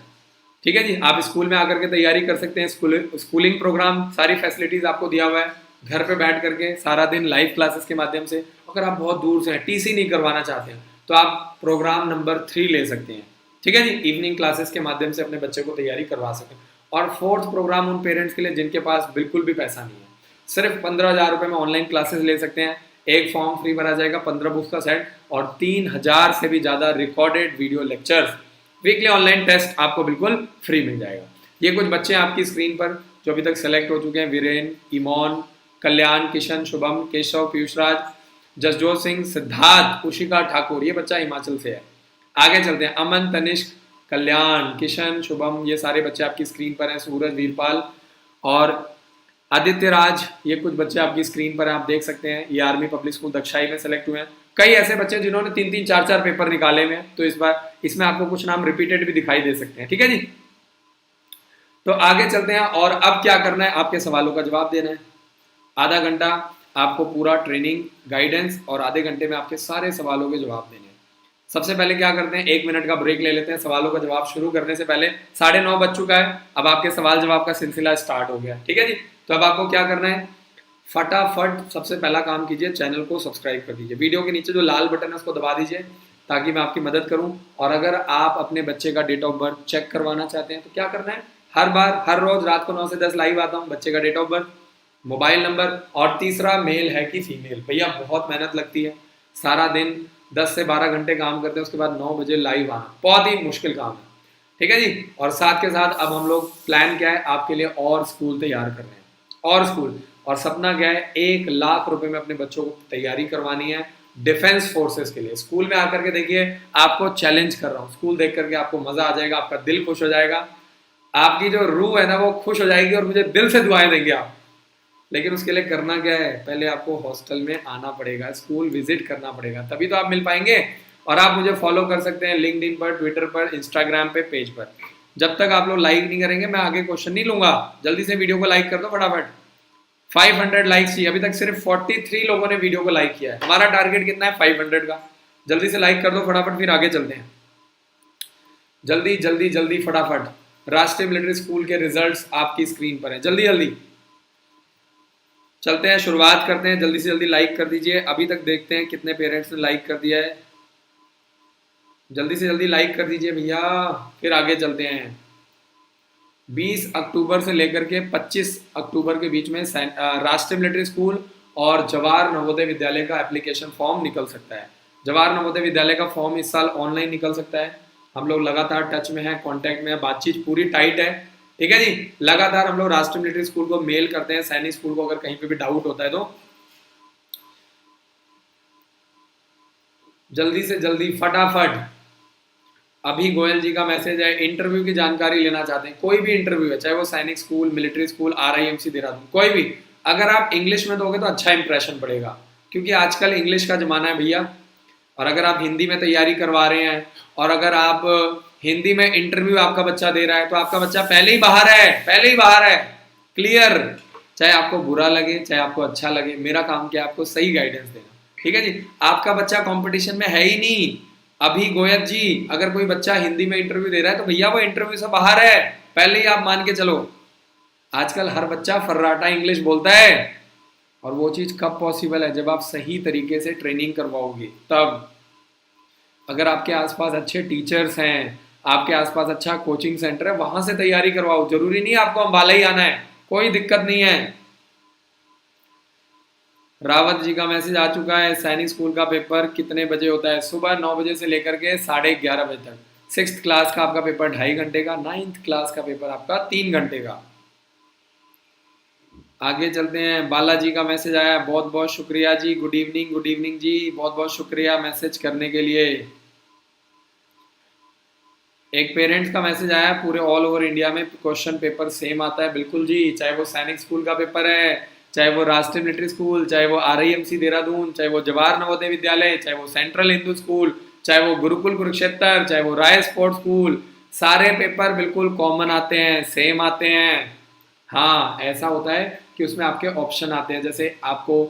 ठीक है जी, आप स्कूल में आकर के तैयारी कर सकते हैं। स्कूलिंग प्रोग्राम, सारी फैसिलिटीज आपको दिया हुआ है, घर पे बैठ करके सारा दिन लाइव क्लासेस के माध्यम से। अगर आप बहुत दूर से हैं, TC नहीं करवाना चाहते हैं, तो आप प्रोग्राम नंबर 3 ले सकते हैं। ठीक है जी, इवनिंग क्लासेस के माध्यम से अपने बच्चे को तैयारी करवा सकें। और 4th प्रोग्राम उन पेरेंट्स के लिए जिनके पास बिल्कुल भी पैसा नहीं है, सिर्फ 15,000 रुपये में ऑनलाइन क्लासेस ले सकते हैं। एक फॉर्म फ्री भरा जाएगा, 15 बुक्स का सेट और 3000 से भी ज़्यादा recorded video lectures, weekly online test आपको बिल्कुल फ्री मिल जाएगा। ये कुछ बच्चे आपकी स्क्रीन पर जो अभी तक सेलेक्ट हो चुके हैं: वीरेन, ईमोन, कल्याण, किशन, शुभम, केशव, पीयूषराज, जसजोत सिंह, सिद्धार्थ, उशिका ठाकुर। ये बच्चा हिमाचल से है। आगे चलते हैं, अमन, तनिष्क, कल्याण, किशन, शुभम, ये सारे बच्चे आपकी स्क्रीन पर हैं। सूरज, वीरपाल और आदित्य राज, ये कुछ बच्चे आपकी स्क्रीन पर हैं, आप देख सकते हैं। ये आर्मी पब्लिक स्कूल दक्षाई में सेलेक्ट हुए हैं। कई ऐसे बच्चे जिन्होंने 3-3, 4-4 पेपर निकाले हुए हैं, तो इस बार इसमें आपको कुछ नाम रिपीटेड भी दिखाई दे सकते हैं। ठीक है जी, तो आगे चलते हैं। और अब क्या करना है? आपके सवालों का जवाब देना है। आधा घंटा आपको पूरा ट्रेनिंग, गाइडेंस और आधे घंटे में आपके सारे सवालों के जवाब देने हैं। सबसे पहले क्या करते हैं, 1 मिनट का ब्रेक ले लेते हैं। सवालों का जवाब शुरू करने से पहले 9:30 बज चुका है, अब आपके सवाल जवाब का सिलसिला स्टार्ट हो गया। ठीक है जी, तो अब आपको क्या करना है, फटाफट सबसे पहला काम कीजिए, चैनल को सब्सक्राइब कर दीजिए। वीडियो के नीचे जो लाल बटन है उसको दबा दीजिए ताकि मैं आपकी मदद करूं। और अगर आप अपने बच्चे का डेट ऑफ बर्थ चेक करवाना चाहते हैं तो क्या करना है, हर रोज रात को 9 से 10 लाइव आता हूं। बच्चे का date of birth, mobile number और तीसरा मेल है कि फीमेल। भैया बहुत मेहनत लगती है, सारा दिन 10 से 12 घंटे काम करते हैं, उसके बाद 9 बजे लाइव आना बहुत ही मुश्किल काम है। ठीक है जी, और साथ के साथ अब हम लोग प्लान क्या है, आपके लिए और स्कूल तैयार कर रहे हैं, और स्कूल, और सपना क्या है, 1 लाख रुपए में अपने बच्चों को तैयारी करवानी है डिफेंस फोर्सेस के लिए। स्कूल में आकर के देखिए, आपको चैलेंज कर रहा हूँ, स्कूल देख करके आपको मजा आ जाएगा, आपका दिल खुश हो जाएगा, आपकी जो रूह है ना वो खुश हो जाएगी और मुझे दिल से दुआएं देंगे आप। लेकिन उसके लिए करना क्या है, पहले आपको हॉस्टल में आना पड़ेगा, स्कूल विजिट करना पड़ेगा, तभी तो आप मिल पाएंगे। और आप मुझे फॉलो कर सकते हैं लिंक्डइन पर, ट्विटर पर, इंस्टाग्राम पे, पेज पर। जब तक आप लोग लाइक नहीं करेंगे मैं आगे क्वेश्चन नहीं लूंगा। जल्दी से वीडियो को लाइक कर दो फटाफट, 500 लाइक्स चाहिए। अभी तक सिर्फ 43 लोगों ने वीडियो को लाइक किया है, हमारा टारगेट कितना है, 500 का। जल्दी से लाइक कर दो फटाफट, फिर आगे चलते हैं। जल्दी जल्दी जल्दी फटाफट, राष्ट्रीय मिलिट्री स्कूल के रिजल्ट्स आपकी स्क्रीन पर हैं, जल्दी जल्दी चलते हैं, शुरुआत करते हैं। जल्दी से जल्दी लाइक कर दीजिए। अभी तक देखते हैं कितने पेरेंट्स ने लाइक कर दिया है, जल्दी से जल्दी लाइक कर दीजिए भैया, फिर आगे चलते हैं। 20 अक्टूबर से लेकर के 25 अक्टूबर के बीच में राष्ट्रीय मिलिट्री स्कूल और जवाहर नवोदय विद्यालय का एप्लीकेशन फॉर्म निकल सकता है। जवाहर नवोदय विद्यालय का फॉर्म इस साल ऑनलाइन निकल सकता है। हम लोग लगातार टच में हैं, कॉन्टैक्ट में है, बातचीत पूरी टाइट है। ठीक है जी, लगातार हम लोग राष्ट्रीय मिलिट्री स्कूल को मेल करते हैं, सैनिक स्कूल को अगर कहीं पे भी डाउट होता है तो। जल्दी से जल्दी फटाफट, अभी गोयल जी का मैसेज है, इंटरव्यू की जानकारी लेना चाहते हैं, कोई भी इंटरव्यू है, चाहे वो सैनिक school, military school, RIMC Dehradun, कोई भी, अगर आप इंग्लिश में दोगे तो अच्छा इंप्रेशन पड़ेगा, क्योंकि आजकल इंग्लिश का जमाना है भैया। और अगर आप हिंदी में तैयारी करवा रहे हैं और अगर आप हिंदी में इंटरव्यू आपका बच्चा दे रहा है तो आपका बच्चा पहले ही बाहर है, पहले ही बाहर है, क्लियर। चाहे आपको बुरा लगे चाहे आपको अच्छा लगे, मेरा काम क्या है, आपको सही गाइडेंस देना। ठीक है जी, आपका बच्चा कंपटीशन में है ही नहीं। अभी गोयल जी, अगर कोई बच्चा हिंदी में इंटरव्यू दे रहा है तो भैया वो इंटरव्यू से बाहर है, पहले ही आप मान के चलो। आजकल हर बच्चा फर्राटा इंग्लिश बोलता है, और वो चीज कब पॉसिबल है, जब आप सही तरीके से ट्रेनिंग करवाओगे तब। अगर आपके आसपास अच्छे टीचर्स हैं, आपके आसपास अच्छा कोचिंग सेंटर है, वहां से तैयारी करवाओ। जरूरी नहीं है आपको अंबाला ही आना है, कोई दिक्कत नहीं है। रावत जी का मैसेज आ चुका है। सैनिक स्कूल का पेपर कितने बजे होता है? सुबह 9 बजे से लेकर के 11:30 बजे तक। 6th क्लास का आपका पेपर 2.5 घंटे का, 9th क्लास का पेपर आपका 3 घंटे का। आगे चलते हैं। बालाजी का मैसेज आया, बहुत बहुत शुक्रिया जी। गुड इवनिंग जी, बहुत बहुत शुक्रिया मैसेज करने के लिए। एक पेरेंट्स का मैसेज आया, पूरे ऑल ओवर इंडिया में क्वेश्चन पेपर सेम आता है। बिल्कुल जी, चाहे वो सैनिक स्कूल का पेपर है, चाहे वो राष्ट्रीय मिलिट्री स्कूल, चाहे वो RIMC देहरादून, चाहे वो जवाहर नवोदय विद्यालय, चाहे वो सेंट्रल हिंदू स्कूल, चाहे वो गुरुकुल कुरुक्षेत्र, चाहे वो राय स्पोर्ट्स स्कूल, सारे पेपर बिल्कुल कॉमन आते हैं, सेम आते हैं। हाँ, ऐसा होता है कि उसमें आपके ऑप्शन आते हैं, जैसे आपको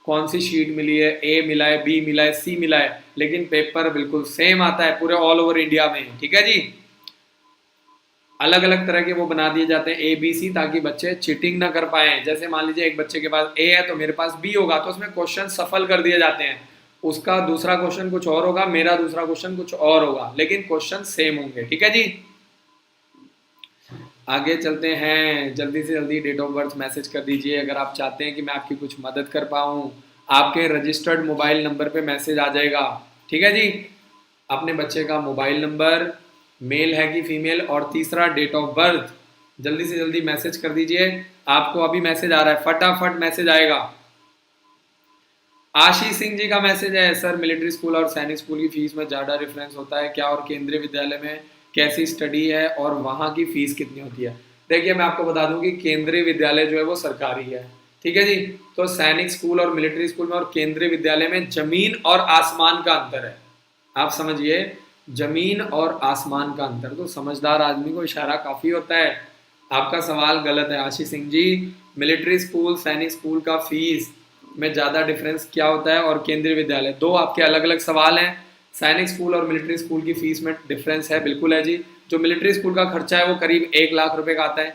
कौन सी शीट मिली है, A मिला है, B मिला है, C मिला है, लेकिन पेपर बिल्कुल सेम आता है पूरे ऑल ओवर इंडिया में। ठीक है जी। अलग अलग तरह के वो बना दिए जाते हैं ABC, ताकि बच्चे चीटिंग ना कर पाए। जैसे मान लीजिए एक बच्चे के पास A है तो मेरे पास B होगा, तो उसमें क्वेश्चन सफल कर दिए जाते हैं। उसका दूसरा क्वेश्चन कुछ और होगा, मेरा दूसरा क्वेश्चन कुछ और होगा, लेकिन क्वेश्चन सेम होंगे। ठीक है जी। आगे चलते हैं। जल्दी से जल्दी डेट ऑफ बर्थ मैसेज कर दीजिए अगर आप चाहते हैं कि मैं आपकी कुछ मदद कर पाऊँ। आपके रजिस्टर्ड मोबाइल नंबर पे मैसेज आ जाएगा। ठीक है जी। अपने बच्चे का मोबाइल नंबर, मेल है कि फीमेल, और तीसरा डेट ऑफ बर्थ, जल्दी से जल्दी मैसेज कर दीजिए। आपको अभी मैसेज आ रहा है, फटाफट मैसेज आएगा। आशीष सिंह जी का मैसेज है, सर मिलिट्री स्कूल और सैनिक स्कूल की फीस में ज़्यादा डिफरेंस होता है क्या, और केंद्रीय विद्यालय में कैसी स्टडी है और वहाँ की फीस कितनी होती है? देखिए, मैं आपको बता दूं कि केंद्रीय विद्यालय जो है वो सरकारी है। ठीक है जी। तो सैनिक स्कूल और मिलिट्री स्कूल में और केंद्रीय विद्यालय में जमीन और आसमान का अंतर है। आप समझिए, जमीन और आसमान का अंतर। तो समझदार आदमी को इशारा काफ़ी होता है। आपका सवाल गलत है आशीष सिंह जी। मिलिट्री स्कूल सैनिक स्कूल का फीस में ज़्यादा डिफरेंस क्या होता है, और केंद्रीय विद्यालय, दो आपके अलग अलग सवाल हैं। सैनिक स्कूल और मिलिट्री स्कूल की फीस में डिफरेंस है, बिल्कुल है जी। जो मिलिट्री स्कूल का खर्चा है वो करीब 1 लाख रुपए का आता है,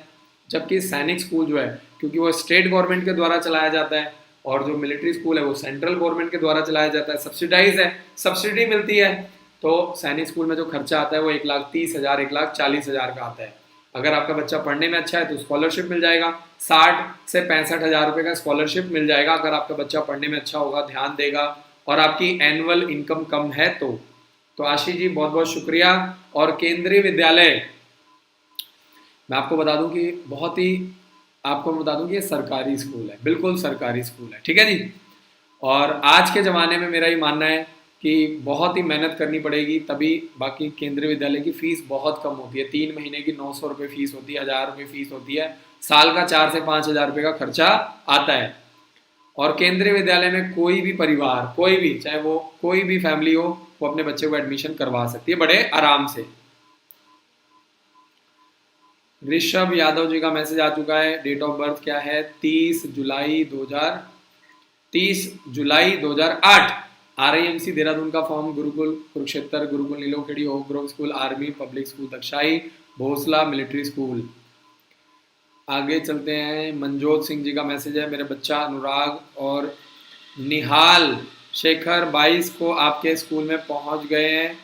जबकि सैनिक स्कूल जो है, क्योंकि वो स्टेट गवर्नमेंट के द्वारा चलाया जाता है, और जो मिलिट्री स्कूल है वो सेंट्रल गवर्नमेंट के द्वारा चलाया जाता है, सब्सिडाइज है, सब्सिडी मिलती है। तो सैनिक स्कूल में जो खर्चा आता है वो 1,30,000 1,40,000 का आता है। अगर आपका बच्चा पढ़ने में अच्छा है तो स्कॉलरशिप मिल जाएगा, 60 से 65,000 रुपये का स्कॉलरशिप मिल जाएगा अगर आपका बच्चा पढ़ने में अच्छा होगा, ध्यान देगा, और आपकी एनुअल इनकम कम है तो आशीष जी बहुत बहुत शुक्रिया। और केंद्रीय विद्यालय, मैं आपको बता दूं कि बहुत ही, आपको बता दूं कि ये सरकारी स्कूल है, बिल्कुल सरकारी स्कूल है। ठीक है जी। और आज के ज़माने में मेरा ये मानना है कि बहुत ही मेहनत करनी पड़ेगी तभी, बाकी केंद्रीय विद्यालय की फ़ीस बहुत कम होती है, 3 महीने की 900 रुपये फ़ीस होती है, 1,000 रुपये फ़ीस होती है, साल का 4 से 5,000 रुपये का खर्चा आता है। और केंद्रीय विद्यालय में कोई भी परिवार, कोई भी, चाहे वो कोई भी फैमिली हो, वो अपने बच्चे को एडमिशन करवा सकती है बड़े आराम से। ऋषभ यादव जी का मैसेज आ चुका है। डेट ऑफ बर्थ क्या है? 30 जुलाई 2008। RIMC देहरादून का form, Gurukul Kurukshetra, Gurukul Nilokheri, Oak Grove school, army public School Dagshai, Bhonsala Military School. आगे चलते हैं। मनजोत सिंह जी का मैसेज है, मेरे बच्चा अनुराग और निहाल शेखर 22 को आपके स्कूल में पहुंच गए हैं,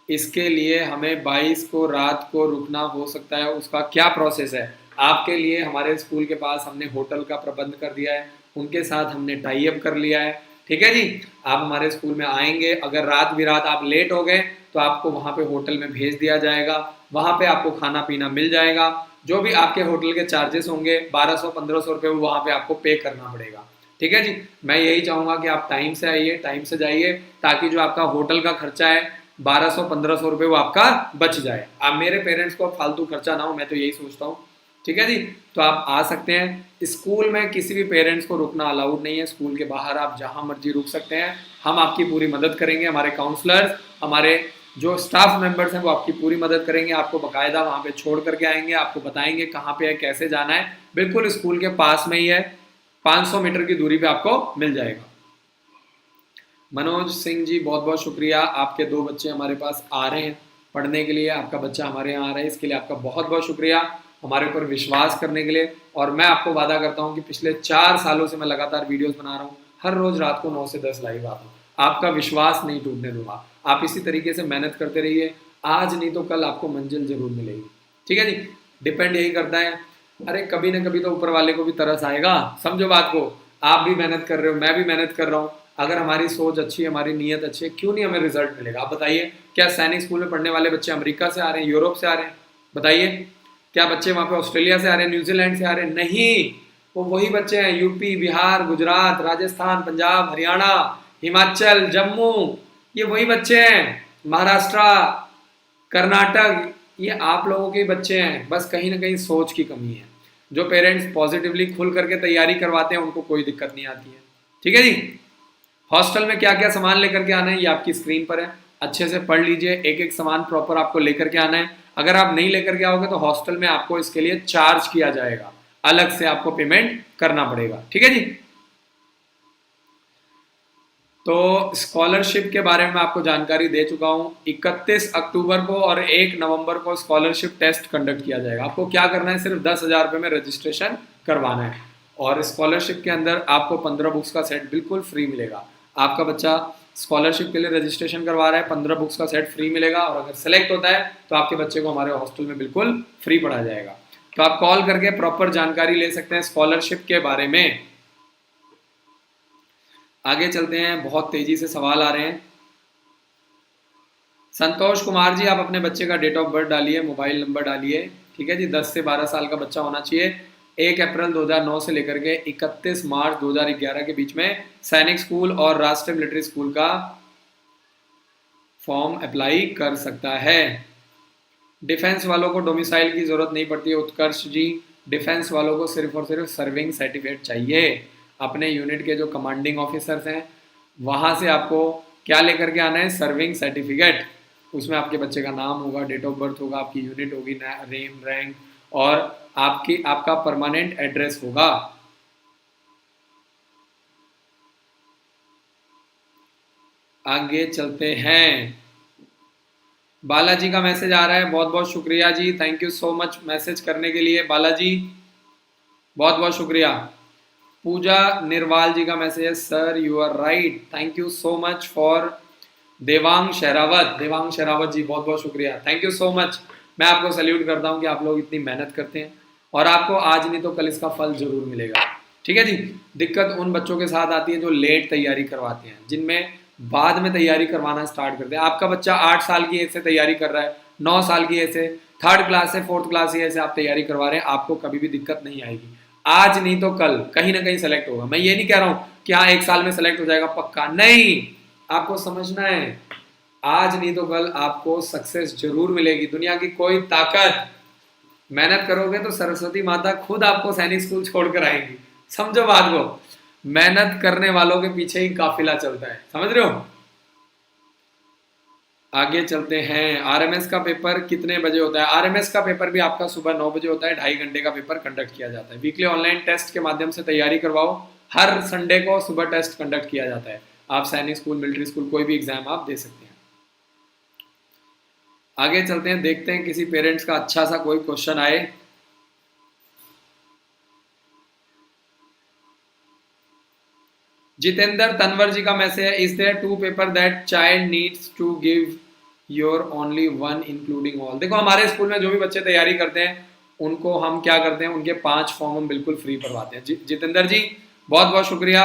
इसके लिए हमें 22 को रात को रुकना हो सकता है, उसका क्या प्रोसेस है? आपके लिए हमारे स्कूल के पास हमने होटल का प्रबंध कर दिया है, उनके साथ हमने टाई अप कर लिया है। ठीक है जी। आप हमारे स्कूल में आएंगे, अगर रात बिरात आप लेट हो गए तो आपको वहाँ पे होटल में भेज दिया जाएगा, वहाँ पे आपको खाना पीना मिल जाएगा। जो भी आपके होटल के चार्जेस होंगे 1,200-1,500 रुपये, वो वहाँ पे आपको पे करना पड़ेगा। ठीक है जी। मैं यही चाहूँगा कि आप टाइम से आइए, टाइम से जाइए, ताकि जो आपका होटल का खर्चा है 1,200-1,500 रुपये वो आपका बच जाए। आप मेरे पेरेंट्स को फालतू खर्चा ना हो, मैं तो यही सोचता हूँ। ठीक है जी। तो आप आ सकते हैं। स्कूल में किसी भी पेरेंट्स को रुकना अलाउड नहीं है, स्कूल के बाहर आप जहाँ मर्जी रुक सकते हैं। हम आपकी पूरी मदद करेंगे, हमारे काउंसलर्स, हमारे जो स्टाफ मेंबर्स हैं वो आपकी पूरी मदद करेंगे, आपको बाकायदा वहाँ पे छोड़ करके आएंगे, आपको बताएंगे कहाँ पे है, कैसे जाना है। बिल्कुल स्कूल के पास में ही है, 500 मीटर की दूरी पे आपको मिल जाएगा। मनोज सिंह जी बहुत बहुत शुक्रिया, आपके 2 बच्चे हमारे पास आ रहे हैं पढ़ने के लिए, आपका बच्चा हमारे यहाँ आ रहा है, इसके लिए आपका बहुत बहुत शुक्रिया हमारे ऊपर विश्वास करने के लिए। और मैं आपको वादा करता हूँ कि पिछले 4 सालों से मैं लगातार वीडियोस बना रहा हूँ, हर रोज रात को 9 से 10 लाइव आता हूँ, आपका विश्वास नहीं टूटने दूंगा। आप इसी तरीके से मेहनत करते रहिए, आज नहीं तो कल आपको मंजिल जरूर मिलेगी। ठीक है जी, डिपेंड यही करता है। अरे कभी ना कभी तो ऊपर वाले को भी तरस आएगा, समझो बात को। आप भी मेहनत कर रहे हो, मैं भी मेहनत कर रहा हूँ, अगर हमारी सोच अच्छी है, हमारी नीयत अच्छी है, क्यों नहीं हमें रिजल्ट मिलेगा। आप बताइए, क्या सैनिक स्कूल में पढ़ने वाले बच्चे अमेरिका से आ रहे हैं, यूरोप से आ रहे हैं? बताइए, क्या बच्चे वहां पे ऑस्ट्रेलिया से आ रहे हैं, न्यूजीलैंड से आ रहे हैं? नहीं, वो वही बच्चे हैं, यूपी, बिहार, गुजरात, राजस्थान, पंजाब, हरियाणा, हिमाचल, जम्मू, ये वही बच्चे हैं, महाराष्ट्र, कर्नाटक, ये आप लोगों के बच्चे हैं। बस कहीं ना कहीं सोच की कमी है। जो पेरेंट्स पॉजिटिवली खुल करके तैयारी करवाते हैं उनको कोई दिक्कत नहीं आती है। ठीक है जी, हॉस्टल में क्या क्या सामान लेकर के आना है ये आपकी स्क्रीन पर है, अच्छे से पढ़ लीजिए, एक एक सामान प्रॉपर आपको लेकर के आना है। अगर आप नहीं लेकर के आओगे तो हॉस्टल में आपको इसके लिए चार्ज किया जाएगा, अलग से आपको पेमेंट करना पड़ेगा। ठीक है जी, तो स्कॉलरशिप के बारे में आपको जानकारी दे चुका हूं। 31 अक्टूबर को और 1 नवंबर को स्कॉलरशिप टेस्ट कंडक्ट किया जाएगा। आपको क्या करना है, सिर्फ 10,000 रुपये में रजिस्ट्रेशन करवाना है, और स्कॉलरशिप के अंदर आपको 15 बुक्स का सेट बिल्कुल फ्री मिलेगा। आपका बच्चा स्कॉलरशिप के लिए रजिस्ट्रेशन करवा रहा है, 15 बुक्स का सेट फ्री मिलेगा, और अगर सेलेक्ट होता है तो आपके बच्चे को हमारे हॉस्टल में बिल्कुल फ्री पढ़ाया जाएगा। तो आप कॉल करके प्रॉपर जानकारी ले सकते हैं स्कॉलरशिप के बारे में। आगे चलते हैं, बहुत तेजी से सवाल आ रहे हैं। संतोष कुमार जी, आप अपने बच्चे का डेट ऑफ बर्थ डालिए, मोबाइल नंबर डालिए। ठीक है जी, 10 से 12 साल का बच्चा होना चाहिए। 1 अप्रैल 2009 से लेकर के 31 मार्च 2011 के बीच में सैनिक स्कूल और राष्ट्रीय मिलिट्री स्कूल का फॉर्म अप्लाई कर सकता है। डिफेंस वालों को डोमिसाइल की जरूरत नहीं पड़ती है उत्कर्ष जी, डिफेंस वालों को सिर्फ और सिर्फ सर्विंग सर्टिफिकेट चाहिए। अपने यूनिट के जो कमांडिंग ऑफिसर्स हैं वहाँ से आपको क्या लेकर के आना है, सर्विंग सर्टिफिकेट। उसमें आपके बच्चे का नाम होगा, डेट ऑफ बर्थ होगा, आपकी यूनिट होगी, नेम, रैंक, और आपका परमानेंट एड्रेस होगा। आगे चलते हैं, बालाजी का मैसेज आ रहा है, बहुत बहुत शुक्रिया जी, thank you so much message करने के लिए बालाजी, बहुत बहुत शुक्रिया। पूजा निर्वाल जी का मैसेज है, sir you are right, thank you so much for. Devang Sharawat ji, बहुत बहुत शुक्रिया, थैंक यू सो मच। मैं आपको सैल्यूट करता हूं कि आप लोग इतनी मेहनत करते हैं, और आपको आज नहीं तो कल इसका फल जरूर मिलेगा। ठीक है जी, दिक्कत उन बच्चों के साथ आती है जो लेट तैयारी करवाते हैं, जिनमें बाद में तैयारी करवाना स्टार्ट करते हैं। आपका बच्चा 8 साल की एज से तैयारी कर रहा है, 9 साल की एज से, 3rd क्लास से 4th क्लास की एज से आप तैयारी करवा रहे हैं, आपको कभी भी दिक्कत नहीं आएगी। आज नहीं तो कल कहीं ना कहीं सेलेक्ट होगा। मैं ये नहीं कह रहा हूं कि हाँ 1 साल में सेलेक्ट हो जाएगा पक्का, नहीं, आपको समझना है आज नहीं तो कल आपको सक्सेस जरूर मिलेगी। दुनिया की कोई ताकत, मेहनत करोगे तो सरस्वती माता खुद आपको सैनिक स्कूल छोड़कर आएंगी, समझो बात को। मेहनत करने वालों के पीछे ही काफिला चलता है, समझ रहे हो। आगे चलते हैं, आरएमएस का पेपर कितने बजे होता है? आरएमएस का पेपर भी आपका सुबह 9 बजे होता है, 2.5 घंटे का पेपर कंडक्ट किया जाता है। वीकली ऑनलाइन टेस्ट के माध्यम से तैयारी करवाओ, हर संडे को सुबह टेस्ट कंडक्ट किया जाता है। आप सैनिक स्कूल, मिलिट्री स्कूल, कोई भी एग्जाम आप दे सकते हैं। आगे चलते हैं, देखते हैं किसी पेरेंट्स का अच्छा सा कोई क्वेश्चन आए। जितेंद्र तनवर जी का मैसेज है, is there 2 paper that child needs to give your only 1 including all? देखो हमारे स्कूल में जो भी बच्चे तैयारी करते हैं उनको हम क्या करते हैं, उनके 5 फॉर्म हम बिल्कुल फ्री भरवाते हैं। जितेंद्र जी बहुत बहुत शुक्रिया।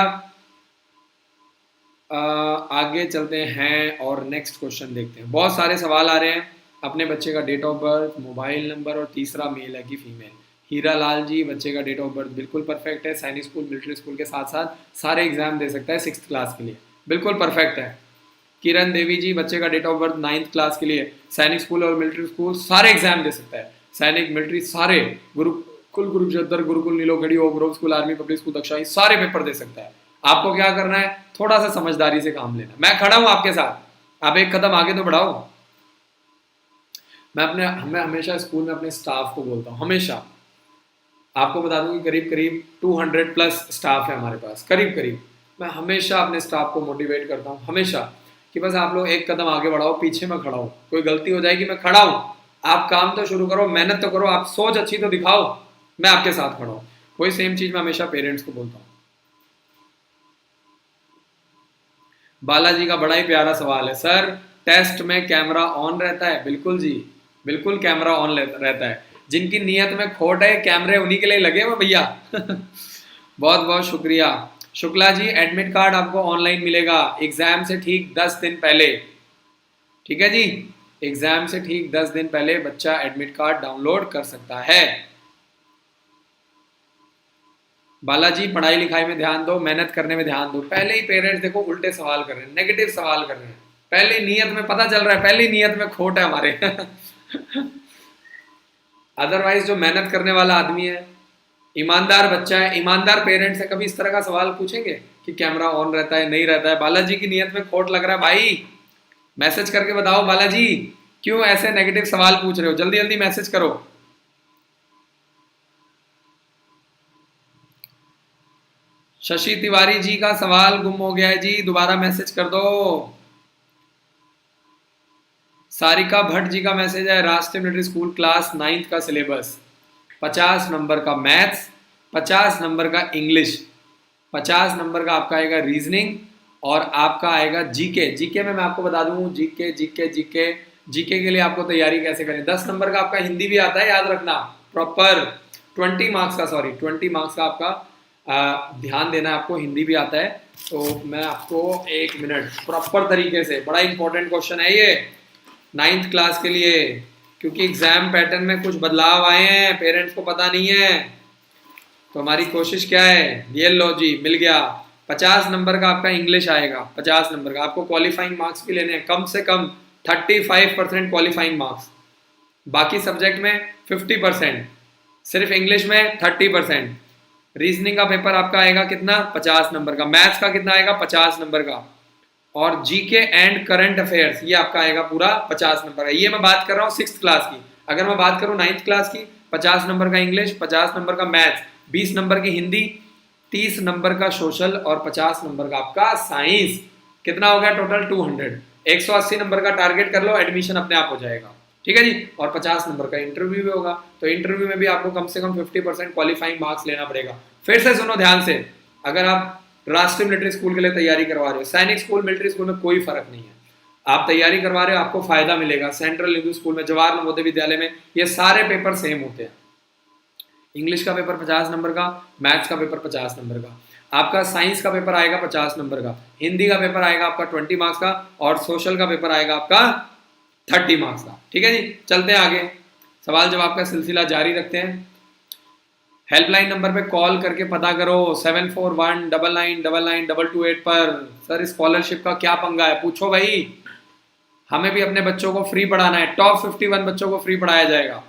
आगे चलते हैं और नेक्स्ट क्वेश्चन देखते हैं। बहुत सारे सवाल आ रहे हैं, अपने बच्चे का date of birth, mobile number, और तीसरा मेल है कि फीमेल। हीरा लाल जी, बच्चे का डेट ऑफ बर्थ बिल्कुल परफेक्ट है, सैनिक स्कूल, मिलिट्री स्कूल के साथ साथ सारे एग्जाम दे सकता है 6th क्लास के लिए, बिल्कुल परफेक्ट है। किरण देवी जी, बच्चे का date of birth 9th class के लिए, सैनिक स्कूल और मिलिट्री स्कूल सारे एग्जाम दे सकता है, सैनिक, मिलिट्री सारे, Gurukul, Kurukshetra, Gurukul, Nilokheri, Oak Grove school, army public school, Daksha, सारे पेपर दे सकता है। आपको क्या करना है, थोड़ा सा समझदारी से काम लेना। मैं खड़ा हूं आपके साथ, आप एक कदम आगे तो बढ़ाओ। मैं हमेशा स्कूल में अपने स्टाफ को बोलता हूँ, हमेशा आपको बता दूं कि करीब करीब 200 प्लस स्टाफ है हमारे पास, करीब करीब। मैं हमेशा अपने स्टाफ को मोटिवेट करता हूँ, हमेशा, कि बस आप लोग एक कदम आगे बढ़ाओ, पीछे मैं खड़ा हूँ, कोई गलती हो जाएगी मैं खड़ा हूँ, आप काम तो शुरू करो, मेहनत तो करो, आप सोच अच्छी तो दिखाओ, मैं आपके साथ खड़ा हूँ। वही सेम चीज मैं हमेशा पेरेंट्स को बोलता हूँ। बालाजी का बड़ा ही प्यारा सवाल है, सर टेस्ट में कैमरा ऑन रहता है? बिल्कुल जी, बिल्कुल कैमरा ऑन रहता है। जिनकी नीयत में खोट है, कैमरे उन्हीं के लिए लगे हुए भैया। बहुत बहुत शुक्रिया। शुक्ला जी, एडमिट कार्ड आपको ऑनलाइन मिलेगा एग्जाम से ठीक 10 दिन पहले। ठीक है जी, एग्जाम से ठीक 10 दिन पहले बच्चा एडमिट कार्ड डाउनलोड कर सकता है। बालाजी, पढ़ाई लिखाई में ध्यान दो, मेहनत करने में ध्यान दो। पहले ही पेरेंट्स देखो उल्टे सवाल कर रहे हैं, नेगेटिव सवाल कर रहे हैं। पहले नीयत में पता चल रहा है, पहली नीयत में खोट है हमारे। अदरवाइज जो मेहनत करने वाला आदमी है, ईमानदार बच्चा है, ईमानदार पेरेंट्स है, कभी इस तरह का सवाल पूछेंगे कि कैमरा ऑन रहता है नहीं रहता है? बालाजी की नीयत में खोट लग रहा है भाई, मैसेज करके बताओ बालाजी, क्यों ऐसे नेगेटिव सवाल पूछ रहे हो? जल्दी जल्दी मैसेज करो। शशि तिवारी जी का सवाल गुम हो गया है जी, दोबारा मैसेज कर दो। सारिका भट्ट जी का मैसेज है, राष्ट्रीय मिलिट्री स्कूल क्लास 9th का सिलेबस, 50 नंबर का मैथ्स, 50 नंबर का इंग्लिश, 50 नंबर का आपका आएगा रीजनिंग, और आपका आएगा जीके। जीके में मैं आपको बता दूं, जीके जीके जीके जीके के लिए आपको तैयारी कैसे करें। 10 नंबर का आपका हिंदी भी आता है, याद रखना, प्रॉपर 20 मार्क्स का, सॉरी 20 मार्क्स का आपका ध्यान देना है, आपको हिंदी भी आता है। तो मैं आपको 1 मिनट प्रॉपर तरीके से, बड़ा इंपॉर्टेंट क्वेश्चन है ये 9th क्लास के लिए, क्योंकि एग्जाम पैटर्न में कुछ बदलाव आए हैं, पेरेंट्स को पता नहीं है। तो हमारी कोशिश क्या है, ये लो जी मिल गया। 50 नंबर का आपका इंग्लिश आएगा, 50 नंबर का। आपको क्वालिफाइंग मार्क्स भी लेने हैं, कम से कम 35% क्वालिफाइंग मार्क्स, बाकी सब्जेक्ट में 50%, सिर्फ इंग्लिश में 30%। रीजनिंग का पेपर आपका आएगा कितना, 50 नंबर का। मैथ्स का कितना आएगा, 50 नंबर का। और जीके एंड करंट अफेयर्स ये आपका आएगा पूरा 50 नंबर का। ये मैं बात कर रहा हूँ 6th क्लास की। अगर मैं बात करूँ 9th क्लास की, 50 नंबर का इंग्लिश, 50 नंबर का मैथ्स, 20 नंबर की हिंदी, 30 नंबर का सोशल, और 50 नंबर का आपका साइंस। कितना हो गया टोटल, 200। 180 नंबर का टारगेट कर लो, एडमिशन अपने आप हो जाएगा। ठीक है जी। और 50 नंबर का इंटरव्यू भी होगा, तो इंटरव्यू में भी आपको कम से कम 50% क्वालिफाइंग मार्क्स लेना पड़ेगा। फिर से सुनो ध्यान से, अगर आप राष्ट्रीय मिलिट्री स्कूल के लिए तैयारी करवा रहे हो, सैनिक स्कूल मिलिट्री स्कूल में कोई फर्क नहीं है, आप तैयारी करवा रहे हो, आपको फायदा मिलेगा। सेंट्रल हिंदू स्कूल में, जवाहर नवोदय विद्यालय में ये सारे पेपर सेम होते हैं। इंग्लिश का पेपर 50 नंबर का, मैथ्स का पेपर 50 नंबर का, आपका साइंस का पेपर आएगा 50 नंबर का, हिंदी का पेपर आएगा आपका 20 मार्क्स का, और सोशल का पेपर आएगा आपका 30 मार्क्स का। ठीक है जी, चलते हैं आगे, सवाल जवाब का सिलसिला जारी रखते हैं। हेल्पलाइन नंबर पे कॉल करके पता करो, 7419999228 पर। सर स्कॉलरशिप का क्या पंगा है, पूछो भाई, हमें भी अपने बच्चों को फ्री पढ़ाना है। टॉप 51 बच्चों को फ्री पढ़ाया जाएगा।